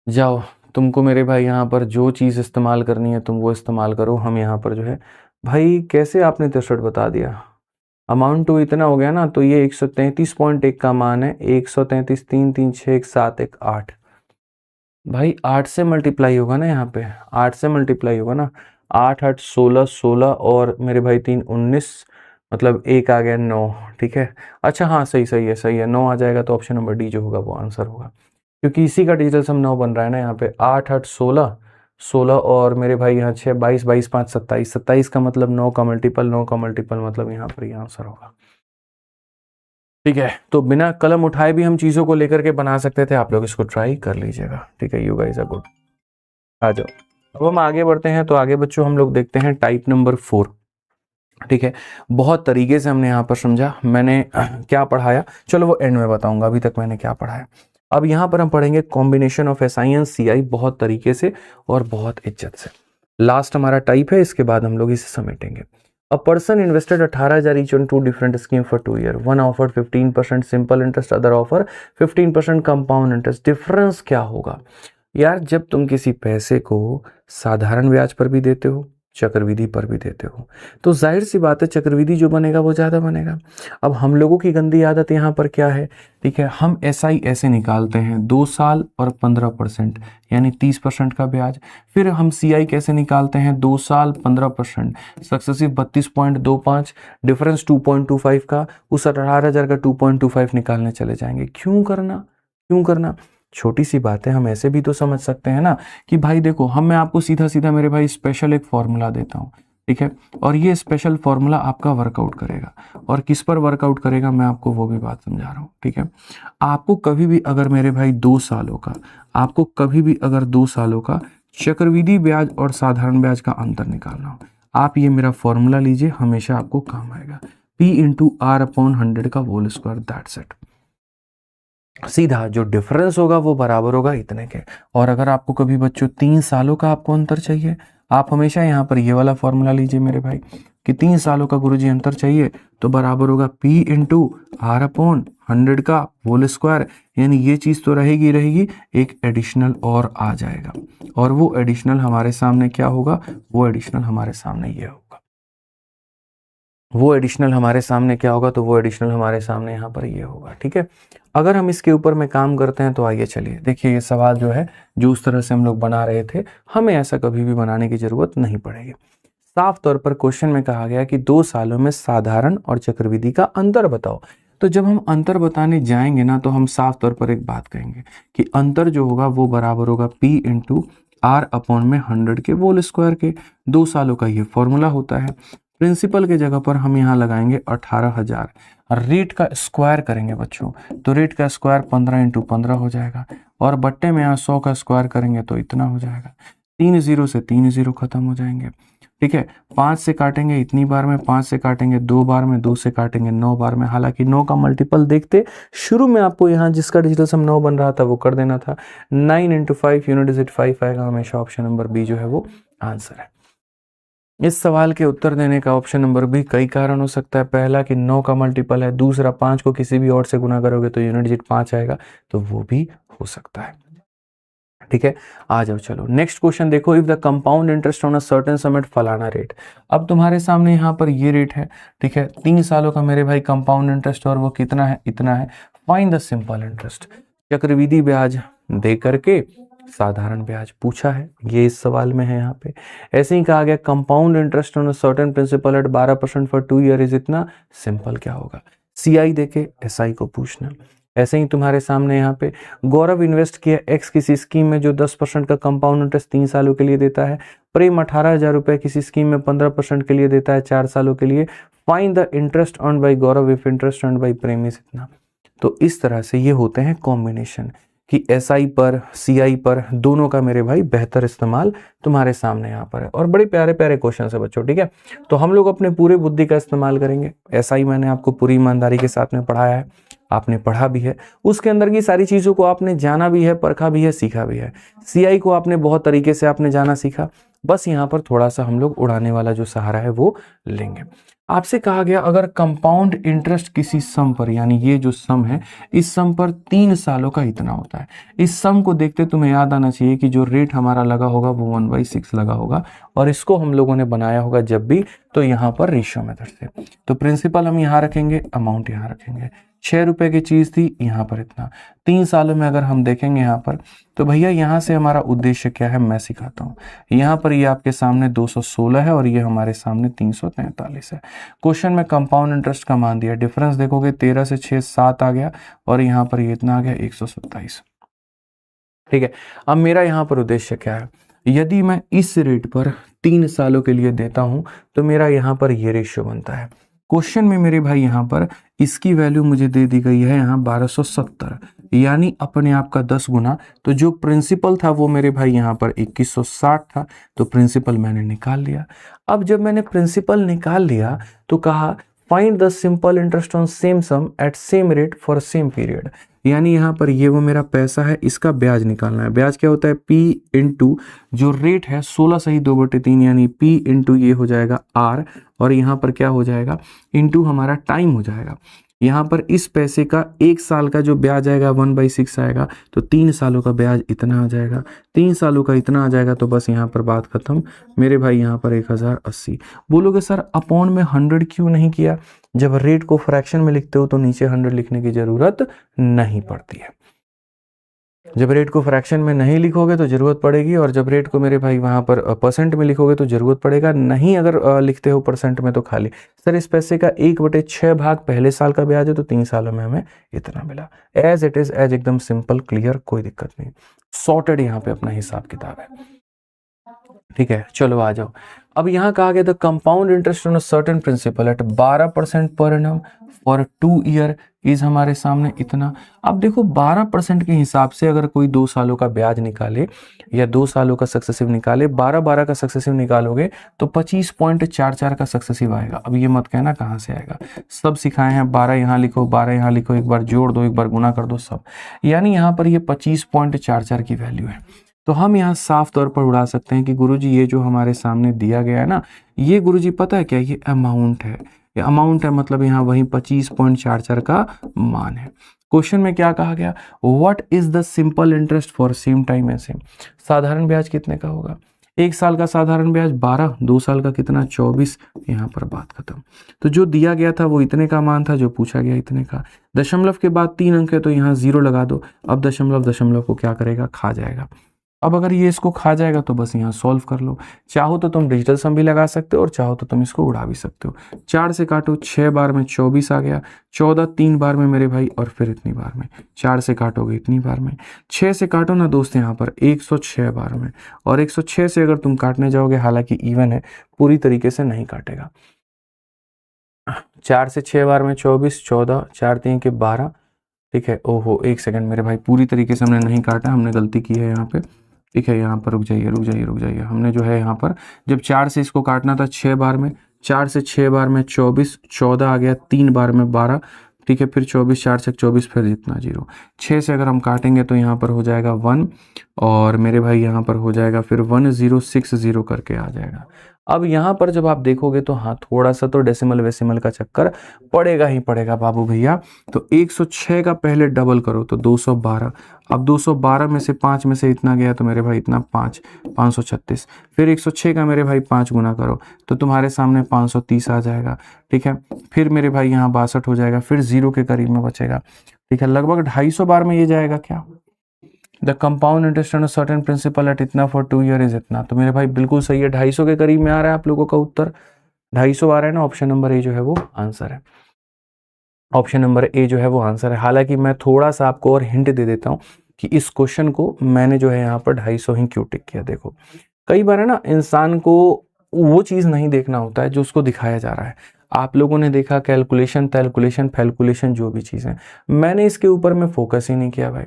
जाओ, तुमको मेरे भाई यहाँ पर जो चीज़ इस्तेमाल करनी है तुम वो इस्तेमाल करो। हम यहाँ पर जो है भाई, कैसे आपने 63 बता दिया? अमाउंट टू इतना हो गया ना, तो ये 133.1 का मान है। 133, 3 3 6 1 7 1 8, भाई 8 से मल्टीप्लाई होगा ना, यहाँ पे 8 से मल्टीप्लाई होगा ना। 8 8 16, 16 और मेरे भाई 3 19, मतलब एक आ गया 9। ठीक है, अच्छा हाँ, सही सही है, सही है, 9 आ जाएगा, तो ऑप्शन नंबर डी जो होगा वो आंसर होगा, क्योंकि इसी का डिजिटल सम 9 बन रहा है ना यहाँ पे। 8 8 16, 16 और मेरे भाई यहाँ 6 22, 22 5 27, 27 का मतलब 9 का मल्टीपल, 9 का मल्टीपल मतलब यहाँ पर ये आंसर होगा। ठीक है, तो बिना कलम उठाए भी हम चीज़ों को लेकर के बना सकते थे। आप लोग इसको ट्राई कर लीजिएगा। ठीक है, यू गाइस आर गुड। आ जाओ, अब हम आगे बढ़ते हैं। तो आगे बच्चों हम लोग देखते हैं टाइप नंबर 4। ठीक है, बहुत तरीके से हमने यहाँ पर समझा। मैंने क्या पढ़ाया, चलो वो एंड में बताऊंगा, अभी तक मैंने क्या पढ़ाया। अब यहाँ पर हम पढ़ेंगे combination of SI and CI, बहुत तरीके से और बहुत इज्जत से। लास्ट हमारा टाइप है, इसके बाद हम लोग इसे समेटेंगे। A person invested 18,000 each on 2 different schemes for 2 years. One offered 15% simple interest, other offer 15% compound interest. Difference क्या होगा यार? जब तुम किसी पैसे को साधारण ब्याज पर भी देते हो, चक्रवृद्धि पर भी देते हो, तो जाहिर सी बात है चक्रवृद्धि जो बनेगा वो ज़्यादा बनेगा। अब हम लोगों की गंदी आदत यहाँ पर क्या है? ठीक है, हम एसआई ऐसे निकालते हैं 2 साल और 15%, यानी 30% का ब्याज। फिर हम सीआई कैसे निकालते हैं? 2 साल 15%, सक्सेसिव 32.25, डिफरेंस 2.25 का, उस 18,000 का 2.25 निकालने चले जाएंगे। क्यों करना, क्यों करना? छोटी सी बात है, हम ऐसे भी तो समझ सकते हैं ना कि भाई देखो, मैं आपको सीधा सीधा मेरे भाई स्पेशल एक फॉर्मूला देता हूँ। ठीक है, और ये स्पेशल फॉर्मूला आपका वर्कआउट करेगा, और किस पर वर्कआउट करेगा मैं आपको वो भी बात समझा रहा हूँ। ठीक है, आपको कभी भी अगर मेरे भाई 2 सालों का, आपको कभी भी अगर 2 सालों का चक्रवृद्धि ब्याज और साधारण ब्याज का अंतर निकालना हो, आप ये मेरा फॉर्मूला लीजिए, हमेशा आपको काम आएगा। P इंटू आर अपॉन 100 का होल स्क्वायर, दैट्स इट। सीधा जो डिफरेंस होगा वो बराबर होगा इतने के। और अगर आपको कभी बच्चों 3 सालों का आपको अंतर चाहिए, आप हमेशा यहाँ पर ये वाला फॉर्मूला लीजिए मेरे भाई, कि 3 सालों का गुरुजी अंतर चाहिए, तो बराबर होगा P इंटू आर अपॉन 100 का होल स्क्वायर। यानी ये चीज़ तो रहेगी रहेगी, एक एडिशनल और आ जाएगा, और वो एडिशनल हमारे सामने क्या होगा? वो एडिशनल हमारे सामने ये होगा। वो एडिशनल हमारे सामने क्या होगा? तो वो एडिशनल हमारे सामने यहाँ पर ये होगा। ठीक है, अगर हम इसके ऊपर में काम करते हैं तो आइए चलिए देखिए, ये सवाल जो है, जो उस तरह से हम लोग बना रहे थे, हमें ऐसा कभी भी बनाने की जरूरत नहीं पड़ेगी। साफ तौर पर क्वेश्चन में कहा गया कि 2 सालों में साधारण और चक्रवृद्धि का अंतर बताओ। तो जब हम अंतर बताने जाएंगे ना, तो हम साफ तौर पर एक बात कहेंगे कि अंतर जो होगा वो बराबर होगा P इंटू आर अपॉन में 100 के होल स्क्वायर के। 2 सालों का ये फॉर्मूला होता है। प्रिंसिपल के जगह पर हम यहाँ लगाएंगे 18,000। रेट का स्क्वायर करेंगे बच्चों, तो रेट का स्क्वायर 15 इंटू 15 हो जाएगा, और बट्टे में यहाँ 100 का स्क्वायर करेंगे तो इतना हो जाएगा। 3 0 से 3 0 खत्म हो जाएंगे। ठीक है, 5 से काटेंगे इतनी बार में, 5 से काटेंगे 2 बार में, 2 से काटेंगे 9 बार में। हालांकि 9 का मल्टीपल देखते शुरू में आपको यहाँ जिसका डिजिटल सम 9 बन रहा था वो कर देना था। 9 इंटू 5 यूनिट डिजिट 5 आएगा। हमेशा ऑप्शन नंबर बी जो है वो आंसर है। इस सवाल के उत्तर देने का ऑप्शन नंबर बी कई कारण हो सकता है। पहला कि 9 का मल्टीपल है, दूसरा 5 को किसी भी और से गुना करोगे तो यूनिट डिजिट 5 आएगा, तो वो भी हो सकता है। ठीक है, आ जाओ चलो नेक्स्ट क्वेश्चन देखो। If the compound interest on a certain sum at फलाना रेट। अब तुम्हारे सामने यहाँ पर ये रेट है, ठीक है, 3 सालों का मेरे भाई कंपाउंड इंटरेस्ट, और वो कितना है, इतना है। Find the simple interest. चक्रवृद्धि ब्याज दे करके साधारण ब्याज पूछा है, ये इस सवाल में है। यहाँ पे ऐसे ही कहा गया compound interest on a certain principal at 12% for 2 year is इतना। सिंपल क्या होगा, CI देके SI को पूछना। ऐसे ही तुम्हारे सामने यहाँ पे गौरव इन्वेस्ट किया एक्स किसी स्कीम में जो 10% का कंपाउंड इंटरेस्ट 3 सालों के लिए देता है। प्रेम 18,000 रुपए किसी स्कीम में 15% के लिए देता है 4 सालों के लिए। Find the interest earned by Gaurav if interest earned by Prem is इतना। तो इस तरह से ये होते हैं कॉम्बिनेशन कि SI पर CI पर दोनों का मेरे भाई बेहतर इस्तेमाल तुम्हारे सामने यहाँ पर है। और बड़े प्यारे प्यारे क्वेश्चन है बच्चों। ठीक है, तो हम लोग अपने पूरे बुद्धि का इस्तेमाल करेंगे। SI मैंने आपको पूरी ईमानदारी के साथ में पढ़ाया है, आपने पढ़ा भी है, उसके अंदर की सारी चीज़ों को आपने जाना भी है, परखा भी है, सीखा भी है। CI को आपने बहुत तरीके से आपने जाना सीखा, बस यहाँ पर थोड़ा सा हम लोग उड़ाने वाला जो सहारा है वो लेंगे। आपसे कहा गया अगर कंपाउंड इंटरेस्ट किसी सम पर, यानी ये जो सम है इस सम पर 3 सालों का इतना होता है। इस सम को देखते तुम्हें याद आना चाहिए कि जो रेट हमारा लगा होगा वो 1/6 लगा होगा, और इसको हम लोगों ने बनाया होगा जब भी तो यहाँ पर रेशियो मेथड से। तो प्रिंसिपल हम यहाँ रखेंगे, अमाउंट यहाँ रखेंगे। 6 रुपए की चीज थी, यहाँ पर इतना। 3 सालों में अगर हम देखेंगे यहाँ पर, तो भैया यहाँ से हमारा उद्देश्य क्या है मैं सिखाता हूँ। यहाँ पर ये आपके सामने 216 है और ये हमारे सामने 343 है। क्वेश्चन में कंपाउंड इंटरेस्ट का मान दिया, डिफरेंस देखोगे 13 से 6 7 आ गया, और यहाँ पर ये इतना आ गया 127। ठीक है, अब मेरा यहाँ पर उद्देश्य क्या है, यदि मैं इस रेट पर 3 सालों के लिए देता हूं तो मेरा यहाँ पर ये रेशियो बनता है। क्वेश्चन में मेरे भाई यहाँ पर इसकी वैल्यू मुझे दे दी गई है यहाँ 1270, यानी अपने आप का 10 गुना। तो जो प्रिंसिपल था वो मेरे भाई यहाँ पर 2160 था, तो प्रिंसिपल मैंने निकाल लिया। अब जब मैंने प्रिंसिपल निकाल लिया तो कहा find the simple interest on same sum at same rate for same period, यानी यहाँ पर ये वो मेरा पैसा है, इसका ब्याज निकालना है। ब्याज क्या होता है, P इंटू जो रेट है 16 सही 2/3, यानी P इंटू ये हो जाएगा R, और यहाँ पर क्या हो जाएगा इंटू हमारा टाइम हो जाएगा। यहाँ पर इस पैसे का 1 साल का जो ब्याज आएगा 1/6 आएगा, तो 3 सालों का ब्याज इतना आ जाएगा। 3 सालों का इतना आ जाएगा तो बस यहाँ पर बात खत्म मेरे भाई। यहाँ पर 1080। बोलोगे सर अपॉन में 100 क्यों नहीं किया, जब रेट को फ्रैक्शन में लिखते हो तो नीचे 100 लिखने की जरूरत नहीं पड़ती है। जब रेट को फ्रैक्शन में नहीं लिखोगे तो जरूरत पड़ेगी, और जब रेट को मेरे भाई वहां पर परसेंट में लिखोगे तो जरूरत पड़ेगा नहीं। अगर लिखते हो परसेंट में तो खाली सर इस पैसे का 1/6 भाग पहले साल का ब्याज है तो 3 सालों में हमें इतना मिला। एज इट इज, एज एकदम सिंपल क्लियर, कोई दिक्कत नहीं, सॉर्टेड यहाँ पे अपना हिसाब किताब है। ठीक है, चलो आ जाओ। अब यहाँ कहा गया the compound interest on a certain principal at 12% पर एनम फॉर 2 ईयर इज हमारे सामने इतना। अब देखो 12% के हिसाब से अगर कोई 2 सालों का ब्याज निकाले या 2 सालों का सक्सेसिव निकाले, 12 का सक्सेसिव निकालोगे तो 25.44 का सक्सेसिव आएगा। अब ये मत कहना कहाँ से आएगा, सब सिखाए हैं। 12 यहाँ लिखो, 12 यहाँ लिखो, एक बार जोड़ दो, एक बार गुना कर दो, सब, यानी यहाँ पर ये 25.44 की वैल्यू है। तो हम यहाँ साफ तौर पर उड़ा सकते हैं कि गुरुजी ये जो हमारे सामने दिया गया है ना, ये गुरुजी पता है क्या, ये अमाउंट है। ये अमाउंट है मतलब यहाँ वही 25.44 का मान है। क्वेश्चन में क्या कहा गया, what is the simple interest for same time and same. साधारण ब्याज कितने का होगा, 1 साल का साधारण ब्याज 12, 2 साल का कितना 24, यहाँ पर बात खत्म। तो जो दिया गया था वो इतने का मान था, जो पूछा गया इतने का। दशमलव के बाद 3 अंक है तो यहाँ 0 लगा दो। अब दशमलव को क्या करेगा, खा जाएगा। अब अगर ये इसको खा जाएगा तो बस यहाँ सॉल्व कर लो। चाहो तो तुम डिजिटल सम भी लगा सकते हो और चाहो तो तुम इसको उड़ा भी सकते हो। 4 से काटो, 6 बार में 24 आ गया, 14 3 बार में मेरे भाई, और फिर इतनी बार में। 4 से काटोगे इतनी बार में, 6 से काटो ना दोस्त यहाँ पर 106 बार में, और 106 से अगर तुम काटने जाओगे, हालांकि इवन है, पूरी तरीके से नहीं काटेगा। 4 से 6 बार में 24, 14, 4 3 के 12, ठीक है। ओहो, एक सेकंड मेरे भाई, पूरी तरीके से हमने नहीं काटा, हमने गलती की है यहाँ पे, ठीक है। यहाँ पर रुक जाइए रुक जाइए रुक जाइए, हमने जो है यहाँ पर जब 4 से इसको काटना था 6 बार में, 4 से 6 बार में 24, 14 आ गया, 3 बार में 12, ठीक है। फिर 24, 4 से 24, फिर जितना 0, 6 से अगर हम काटेंगे तो यहाँ पर हो जाएगा 1, और मेरे भाई यहाँ पर हो जाएगा फिर 1060 करके आ जाएगा। अब यहाँ पर जब आप देखोगे तो हाँ, थोड़ा सा तो डेसिमल वेसिमल का चक्कर पड़ेगा ही पड़ेगा बाबू भैया। तो 106 का पहले डबल करो तो 212, अब 212 में से 5 में से इतना गया तो मेरे भाई इतना 5, 536, फिर 106 का मेरे भाई 5 गुना करो तो तुम्हारे सामने 530 आ जाएगा, ठीक है। फिर मेरे भाई यहाँ 62 हो जाएगा, फिर 0 के करीब में बचेगा, ठीक है। लगभग 250 बार में ये जाएगा क्या, the compound interest on certain principal at इतना फॉर 2 ईयर इज इतना। तो मेरे भाई बिल्कुल सही है, 250 के करीब में आ रहा है आप लोगों का उत्तर, 250 आ रहा है ना। ऑप्शन नंबर ए जो है वो आंसर है, ऑप्शन नंबर ए जो है वो आंसर है। हालांकि मैं थोड़ा सा आपको और हिंट दे देता हूं कि इस क्वेश्चन को मैंने जो है यहाँ पर 250 ही क्यों टिक किया। देखो, कई बार है ना, इंसान को वो चीज नहीं देखना होता है जो उसको दिखाया जा रहा है। आप लोगों ने देखा कैलकुलेशन, कैलकुलेशन, फैलकुलेशन, जो भी चीजें, मैंने इसके ऊपर में फोकस ही नहीं किया भाई,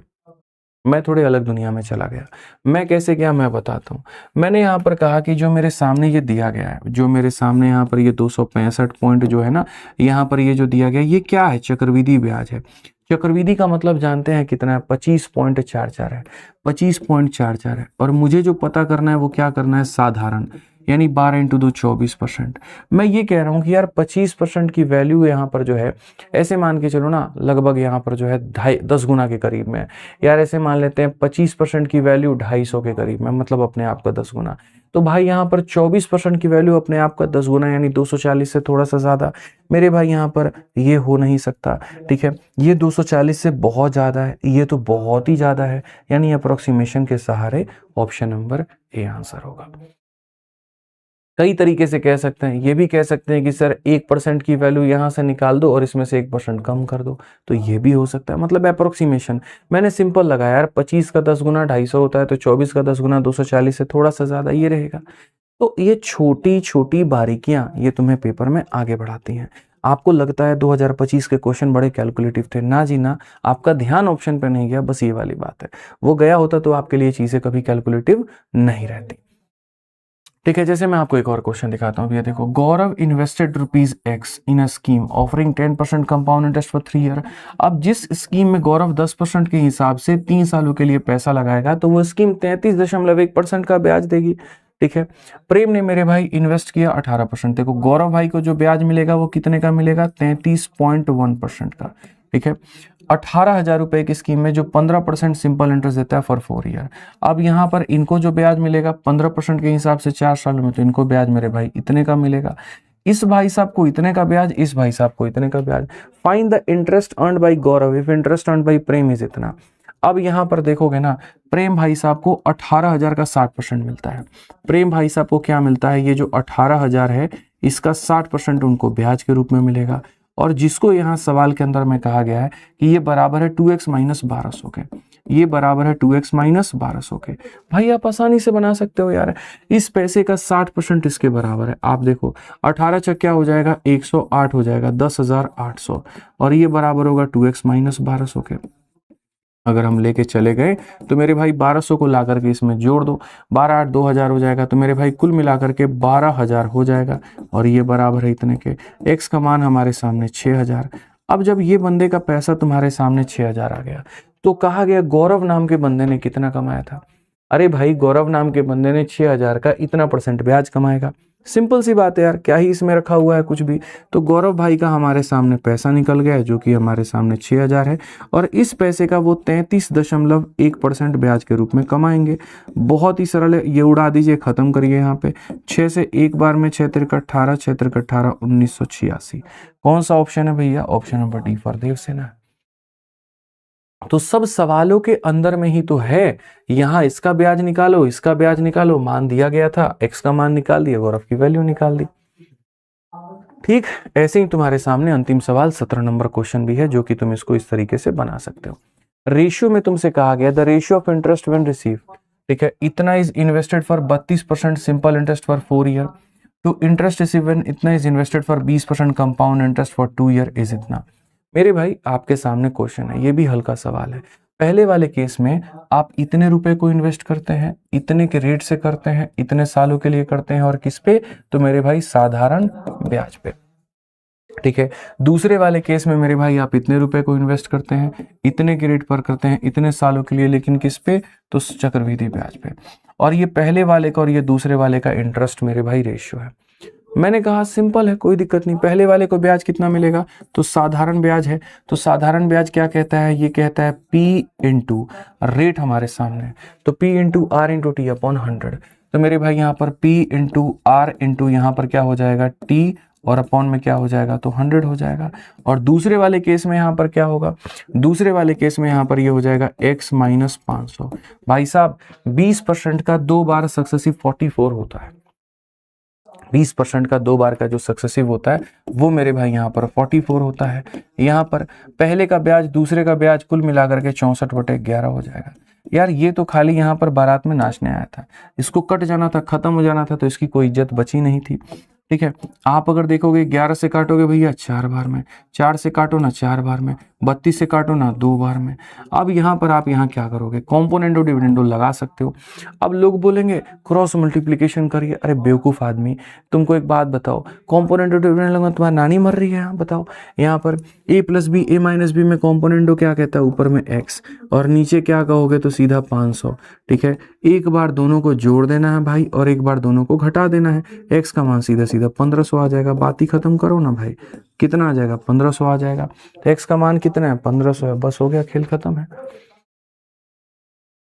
मैं थोड़ी अलग दुनिया में चला गया। मैं कैसे गया मैं बताता हूँ। मैंने यहाँ पर कहा कि जो मेरे सामने ये दिया गया है, जो मेरे सामने यहाँ पर ये 265 पॉइंट जो है ना, यहाँ पर ये जो दिया गया ये क्या है, चक्रवृद्धि ब्याज है। चक्रवृद्धि का मतलब जानते हैं कितना है, 25.44 है, 25.44 है। और मुझे जो पता करना है वो क्या करना है, साधारण, यानी 12 इंटू 2 24%। मैं ये कह रहा हूँ कि यार 25% की वैल्यू यहाँ पर जो है, ऐसे मान के चलो ना, लगभग यहाँ पर जो है 10 गुना के करीब में, यार ऐसे मान लेते हैं 25% की वैल्यू 250 के करीब में, मतलब अपने आप का 10 गुना। तो भाई यहाँ पर 24% की वैल्यू अपने आप का 10 गुना, यानी 240 से थोड़ा सा ज्यादा। मेरे भाई यहाँ पर ये हो नहीं सकता, ठीक है। ये 240 से बहुत ज्यादा है, ये तो बहुत ही ज्यादा है, यानी अप्रोक्सीमेशन के सहारे ऑप्शन नंबर ए आंसर होगा। कई तरीके से कह सकते हैं, ये भी कह सकते हैं कि सर 1% की वैल्यू यहां से निकाल दो और इसमें से 1% कम कर दो, तो ये भी हो सकता है। मतलब अप्रोक्सीमेशन मैंने सिंपल लगाया यार, 25 का 10 गुना 250 होता है, तो 24 का 10 गुना 240 से थोड़ा सा ज्यादा ये रहेगा। तो ये छोटी छोटी बारीकियां ये तुम्हें पेपर में आगे बढ़ाती हैं। आपको लगता है 2025 के क्वेश्चन बड़े कैलकुलेटिव थे, ना जी ना, आपका ध्यान ऑप्शन पे नहीं गया, बस ये वाली बात है। वो गया होता तो आपके लिए चीजें कभी कैलकुलेटिव नहीं रहती, ठीक है। जैसे मैं आपको एक और क्वेश्चन दिखाता हूँ, ये देखो, Gaurav invested ₹X in a scheme offering 10% compound interest for 3 year. अब जिस स्कीम में गौरव 10% के हिसाब से 3 सालों के लिए पैसा लगाएगा तो वो स्कीम 33.1% का ब्याज देगी, ठीक है। प्रेम ने मेरे भाई इन्वेस्ट किया 18%। देखो, गौरव भाई को जो ब्याज मिलेगा वो कितने का मिलेगा, 33.1% का, ठीक है। 18,000 रुपए की स्कीम में जो 15% सिंपल इंटरेस्ट देता है फॉर 4 ईयर। अब यहाँ पर इनको जो ब्याज मिलेगा 15% के हिसाब से 4 साल में, तो इनको ब्याज मेरे भाई इतने का मिलेगा। इस भाई साहब को इतने का ब्याज, इस भाई साहब को इतने का ब्याज। Find the interest earned by Gaurav if interest earned by Prem is इतना। अब यहाँ पर देखोगे ना, प्रेम भाई साहब को 18,000 का 60% मिलता है। प्रेम भाई साहब को क्या मिलता है, ये जो 18,000 है इसका 60% उनको ब्याज के रूप में मिलेगा। और जिसको यहाँ सवाल के अंदर में कहा गया है कि ये बराबर है 2x माइनस 1200 के, ये बराबर है 2x माइनस 1200 के। भाई आप आसानी से बना सकते हो यार, इस पैसे का 60% इसके बराबर है। आप देखो 18 चक क्या हो जाएगा, 108 हो जाएगा, 10,800, और ये बराबर होगा 2x माइनस 1200 के। अगर हम लेके चले गए तो मेरे भाई 1200 को ला करके इसमें जोड़ दो, 12 8 2000 हो जाएगा, तो मेरे भाई कुल मिलाकर के 12,000 हो जाएगा, और ये बराबर है इतने के। एक्स का मान हमारे सामने 6,000। अब जब ये बंदे का पैसा तुम्हारे सामने 6,000 आ गया, तो कहा गया गौरव नाम के बंदे ने कितना कमाया था। अरे भाई, गौरव नाम के बंदे ने 6,000 का इतना % ब्याज कमाएगा। सिंपल सी बात है यार, क्या ही इसमें रखा हुआ है कुछ भी। तो गौरव भाई का हमारे सामने पैसा निकल गया है जो कि हमारे सामने 6,000 है, और इस पैसे का वो 33.1% ब्याज के रूप में कमाएंगे। बहुत ही सरल है, ये उड़ा दीजिए, खत्म करिए। यहाँ पे 6 से एक बार में 6 3 18, 6 3 18, 1986। कौन सा ऑप्शन है भैया, option number D for Devasena. तो सब सवालों के अंदर में ही तो है, यहां इसका ब्याज निकालो, इसका ब्याज निकालो, मान दिया गया था, एक्स का मान निकाल दिया, गौरव की वैल्यू निकाल दी। ठीक, ऐसे ही तुम्हारे सामने अंतिम सवाल 17 नंबर क्वेश्चन भी है, जो कि तुम इसको इस तरीके से बना सकते हो। रेशियो में तुमसे कहा गया the ratio of interest when receive, ठीक है, इतना is invested for 32% simple interest for 4 year. तो इंटरेस्ट रिसीवन इतना is invested for 20% compound interest for 2 year is इतना। मेरे भाई आपके सामने क्वेश्चन है, ये भी हल्का सवाल है। पहले वाले केस में आप इतने रुपए को इन्वेस्ट करते हैं, इतने के रेट से करते हैं, इतने सालों के लिए करते हैं, और किस पे? तो मेरे भाई साधारण ब्याज पे, ठीक है। दूसरे वाले केस में मेरे भाई आप इतने रुपए को इन्वेस्ट करते हैं, इतने के रेट पर करते हैं, इतने सालों के लिए, लेकिन किस पे? तो चक्रवृद्धि ब्याज पे। और ये पहले वाले का और ये दूसरे वाले का इंटरेस्ट मेरे भाई रेशियो है। मैंने कहा सिंपल है, कोई दिक्कत नहीं। पहले वाले को ब्याज कितना मिलेगा? तो साधारण ब्याज है, तो साधारण ब्याज क्या कहता है? ये कहता है P इंटू रेट हमारे सामने है, तो P into R into T upon 100। तो मेरे भाई यहाँ पर P इंटू R इंटू यहाँ पर क्या हो जाएगा? T, और अपॉन में क्या हो जाएगा? तो 100 हो जाएगा। और दूसरे वाले केस में यहाँ पर क्या होगा? दूसरे वाले केस में यहाँ पर ये हो जाएगा x माइनस 500। भाई साहब 20% का 2 बार सक्सेसिव 44 होता है। 20% का 2 बार का जो सक्सेसिव होता है वो मेरे भाई यहाँ पर 44 होता है। यहाँ पर पहले का ब्याज दूसरे का ब्याज कुल मिलाकर के 64/11 हो जाएगा। यार ये तो खाली यहाँ पर बारात में नाचने आया था, इसको कट जाना था, खत्म हो जाना था, तो इसकी कोई इज्जत बची नहीं थी, ठीक है। आप अगर देखोगे 11 से काटोगे भैया 4 बार में, 4 से काटो ना 4 बार में, 32 से काटो ना 2 बार में। अब यहाँ पर आप यहाँ क्या करोगे? कॉम्पोनेंटो डिविडेंडो लगा सकते हो। अब लोग बोलेंगे क्रॉस मल्टीप्लिकेशन करिए। अरे बेवकूफ़ आदमी, तुमको एक बात बताओ, कॉम्पोनेंटो डिविडेंड लगा तुम्हारी नानी मर रही है? यहाँ बताओ, यहाँ पर a plus B, a minus B में कॉम्पोनेंटो क्या कहता है? ऊपर में x, और नीचे क्या कहोगे? तो सीधा 500, ठीक है। एक बार दोनों को जोड़ देना है भाई, और एक बार दोनों को घटा देना है। x का मान सीधा सीधा 1500 आ जाएगा। बात ही खत्म करो ना भाई, कितना आ जाएगा? 1500 आ जाएगा। तो x का मान कितना है? 1500 है। बस हो गया, खेल खत्म है,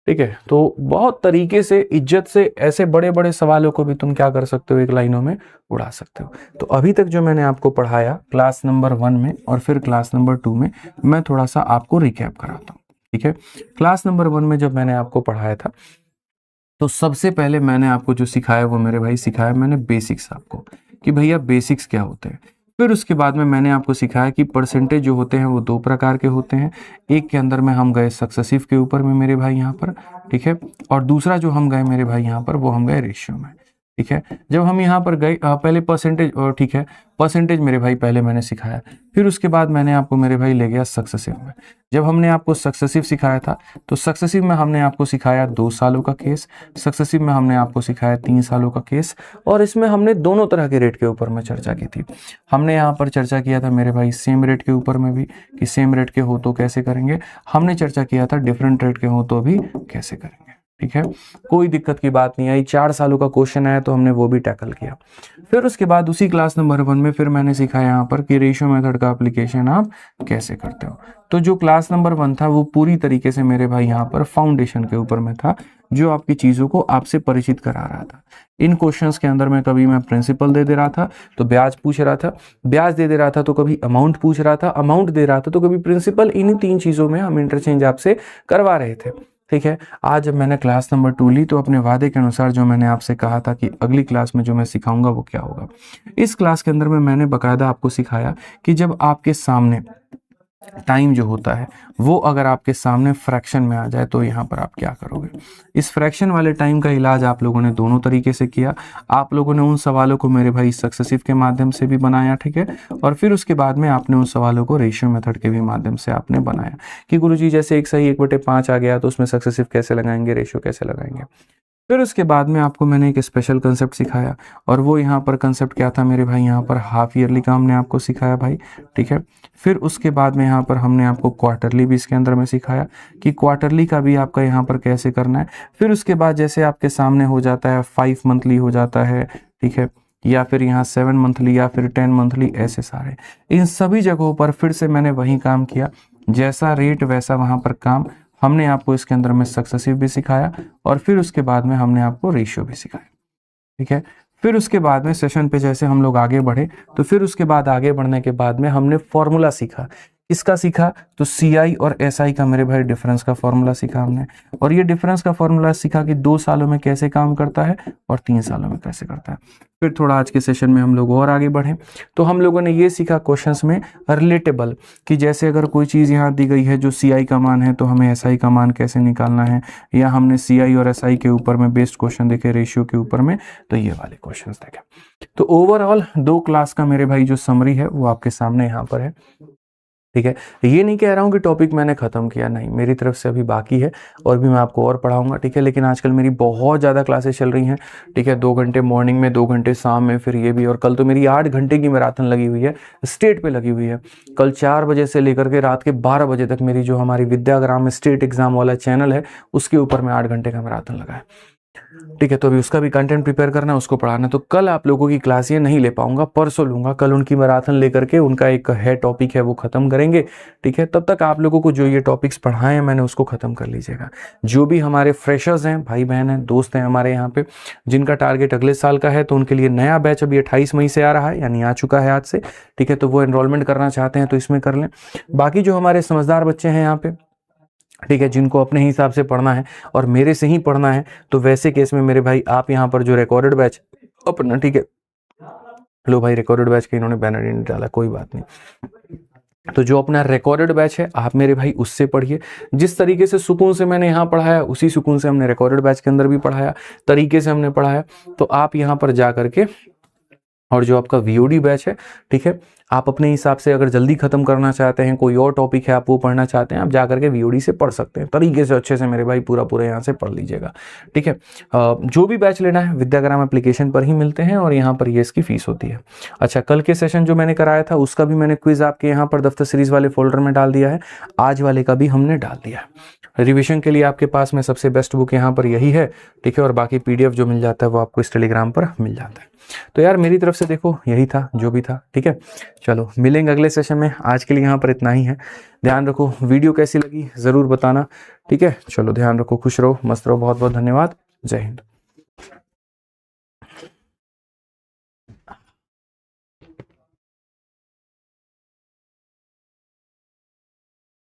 ठीक है। तो बहुत तरीके से इज्जत से ऐसे बड़े बड़े सवालों को भी तुम क्या कर सकते हो? एक लाइनों में उड़ा सकते हो। तो अभी तक जो मैंने आपको पढ़ाया क्लास नंबर 1 में और फिर क्लास नंबर 2 में, मैं थोड़ा सा आपको रिकैप कराता हूँ, ठीक है। क्लास नंबर 1 में जब मैंने आपको पढ़ाया था तो सबसे पहले मैंने आपको जो सिखाया वो मेरे भाई सिखाया मैंने बेसिक्स आपको, कि भैया बेसिक्स क्या होते हैं। फिर उसके बाद में मैंने आपको सिखाया कि परसेंटेज जो होते हैं वो 2 प्रकार के होते हैं। एक के अंदर में हम गए सक्सेसिव के ऊपर में मेरे भाई यहाँ पर, ठीक है, और दूसरा जो हम गए मेरे भाई यहाँ पर वो हम गए रेशियो में, ठीक है। जब हम यहाँ पर गए पहले परसेंटेज, और ठीक है, परसेंटेज मेरे भाई पहले मैंने सिखाया, फिर उसके बाद मैंने आपको मेरे भाई ले गया सक्सेसिव में। जब हमने आपको सक्सेसिव सिखाया था तो सक्सेसिव में हमने आपको सिखाया 2 सालों का केस, सक्सेसिव में हमने आपको सिखाया 3 सालों का केस, और इसमें हमने दोनों तरह के रेट के ऊपर में चर्चा की थी। हमने यहाँ पर चर्चा किया था मेरे भाई सेम रेट के ऊपर में भी, कि सेम रेट के हो तो कैसे करेंगे। हमने चर्चा किया था डिफरेंट रेट के हो तो भी कैसे करेंगे, ठीक है। कोई दिक्कत की बात नहीं आई। 4 सालों का क्वेश्चन आया तो हमने वो भी टैकल किया। फिर उसके बाद उसी क्लास नंबर 1 में फिर मैंने सिखाया यहाँ पर कि रेशियो मेथड का एप्लीकेशन आप कैसे करते हो। तो जो क्लास नंबर 1 था वो पूरी तरीके से मेरे भाई यहाँ पर फाउंडेशन के ऊपर में था, जो आपकी चीज़ों को आपसे परिचित करा रहा था। इन क्वेश्चंस के अंदर में कभी मैं प्रिंसिपल दे दे रहा था तो ब्याज पूछ रहा था, ब्याज दे दे रहा था तो कभी अमाउंट पूछ रहा था, अमाउंट दे रहा था तो कभी प्रिंसिपल। इन्हीं 3 चीज़ों में हम इंटरचेंज आपसे करवा रहे थे, ठीक है। आज जब मैंने क्लास नंबर 2 ली तो अपने वादे के अनुसार जो मैंने आपसे कहा था कि अगली क्लास में जो मैं सिखाऊंगा वो क्या होगा, इस क्लास के अंदर में मैंने बकायदा आपको सिखाया कि जब आपके सामने टाइम जो होता है वो अगर आपके सामने फ्रैक्शन में आ जाए तो यहाँ पर आप क्या करोगे। इस फ्रैक्शन वाले टाइम का इलाज आप लोगों ने दोनों तरीके से किया। आप लोगों ने उन सवालों को मेरे भाई सक्सेसिव के माध्यम से भी बनाया, ठीक है, और फिर उसके बाद में आपने उन सवालों को रेशियो मेथड के भी माध्यम से आपने बनाया कि गुरुजी जैसे 1 सही 1/5 आ गया तो उसमें सक्सेसिव कैसे लगाएंगे, रेशियो कैसे लगाएंगे। फिर उसके बाद में आपको मैंने एक स्पेशल कंसेप्ट सिखाया, और वो यहाँ पर कंसेप्ट क्या था मेरे भाई, यहाँ पर हाफ ईयरली का हमने आपको सिखाया भाई, ठीक है। फिर उसके बाद में यहाँ पर हमने आपको क्वार्टरली भी इसके अंदर में सिखाया कि क्वार्टरली का भी आपका यहाँ पर कैसे करना है। फिर उसके बाद जैसे आपके सामने हो जाता है 5 मंथली हो जाता है, ठीक है, या फिर यहाँ 7 मंथली या फिर 10 मंथली, ऐसे सारे इन सभी जगहों पर फिर से मैंने वही काम किया, जैसा रेट वैसा वहाँ पर काम। हमने आपको इसके अंदर में सक्सेसिव भी सिखाया और फिर उसके बाद में हमने आपको रेशियो भी सिखाया, ठीक है। फिर उसके बाद में सेशन पे जैसे हम लोग आगे बढ़े तो फिर उसके बाद आगे बढ़ने के बाद में हमने फॉर्मूला सीखा किसका सीखा, तो CI और SI का मेरे भाई डिफरेंस का फॉर्मूला सीखा हमने, और ये डिफरेंस का फॉर्मूला सीखा कि 2 सालों में कैसे काम करता है और 3 सालों में कैसे करता है। फिर थोड़ा आज के सेशन में हम लोग और आगे बढ़े, तो हम लोगों ने ये सीखा क्वेश्चंस में रिलेटेबल, कि जैसे अगर कोई चीज़ यहाँ दी गई है जो CI का मान है तो हमें SI का मान कैसे निकालना है, या हमने CI और SI के ऊपर में बेस्ड क्वेश्चन देखे रेशियो के ऊपर में, तो ये वाले क्वेश्चन देखे। तो ओवरऑल 2 क्लास का मेरे भाई जो समरी है वो आपके सामने यहाँ पर है, ठीक है। ये नहीं कह रहा हूँ कि टॉपिक मैंने खत्म किया, नहीं, मेरी तरफ से अभी बाकी है और भी मैं आपको और पढ़ाऊंगा, ठीक है। लेकिन आजकल मेरी बहुत ज़्यादा क्लासेस चल रही हैं, ठीक है, 2 घंटे मॉर्निंग में, 2 घंटे शाम में, फिर ये भी, और कल तो मेरी 8 घंटे की मैराथन लगी हुई है, स्टेट पे लगी हुई है। कल 4 बजे से लेकर के रात के 12 बजे तक मेरी जो हमारी विद्याग्राम स्टेट एग्जाम वाला चैनल है उसके ऊपर में 8 घंटे का मैराथन लगा है, ठीक है। तो अभी उसका भी कंटेंट प्रिपेयर करना है, उसको पढ़ाना है। तो कल आप लोगों की क्लास ये नहीं ले पाऊंगा, परसों लूंगा। कल उनकी मैराथन लेकर के उनका एक है टॉपिक है वो खत्म करेंगे, ठीक है। तब तक आप लोगों को जो ये टॉपिक्स पढ़ाए हैं मैंने उसको खत्म कर लीजिएगा। जो भी हमारे फ्रेशर्स हैं, भाई बहन हैं, दोस्त हैं हमारे यहाँ पे, जिनका टारगेट अगले साल का है, तो उनके लिए नया बैच अभी 28 मई से आ रहा है, यानी आ चुका है आज से, ठीक है। तो वो एनरोलमेंट करना चाहते हैं तो इसमें कर लें। बाकी जो हमारे समझदार बच्चे हैं यहाँ पे, ठीक है, जिनको अपने हिसाब से पढ़ना है और मेरे से ही पढ़ना है, तो वैसे केस में मेरे भाई आप यहाँ पर जो रिकॉर्डेड बैच अपना, ठीक है, लो भाई रिकॉर्डेड बैच के इन्होंने बैनर नहीं डाला, कोई बात नहीं। तो जो अपना रिकॉर्डेड बैच है आप मेरे भाई उससे पढ़िए। जिस तरीके से सुकून से मैंने यहाँ पढ़ाया उसी सुकून से हमने रिकॉर्डेड बैच के अंदर भी पढ़ाया, तरीके से हमने पढ़ाया। तो आप यहाँ पर जा करके, और जो आपका VOD बैच है, ठीक है, आप अपने हिसाब से अगर जल्दी खत्म करना चाहते हैं, कोई और टॉपिक है आप वो पढ़ना चाहते हैं, आप जा करके VOD से पढ़ सकते हैं, तरीके से अच्छे से मेरे भाई पूरा यहाँ से पढ़ लीजिएगा, ठीक है। जो भी बैच लेना है विद्याग्राम एप्लीकेशन पर ही मिलते हैं, और यहाँ पर ये इसकी फीस होती है। अच्छा, कल के सेशन जो मैंने कराया था उसका भी मैंने क्विज आपके यहाँ पर दफ्तर सीरीज वाले फोल्डर में डाल दिया है, आज वाले का भी हमने डाल दिया है। रिविजन के लिए आपके पास में सबसे बेस्ट बुक यहाँ पर यही है, ठीक है, और बाकी PDF जो मिल जाता है वो आपको इस टेलीग्राम पर मिल जाता है। तो यार मेरी तरफ से देखो यही था जो भी था, ठीक है। चलो मिलेंगे अगले सेशन में, आज के लिए यहाँ पर इतना ही है। ध्यान रखो, वीडियो कैसी लगी ज़रूर बताना, ठीक है। चलो ध्यान रखो, खुश रहो, मस्त रहो, बहुत बहुत धन्यवाद, जय हिंद।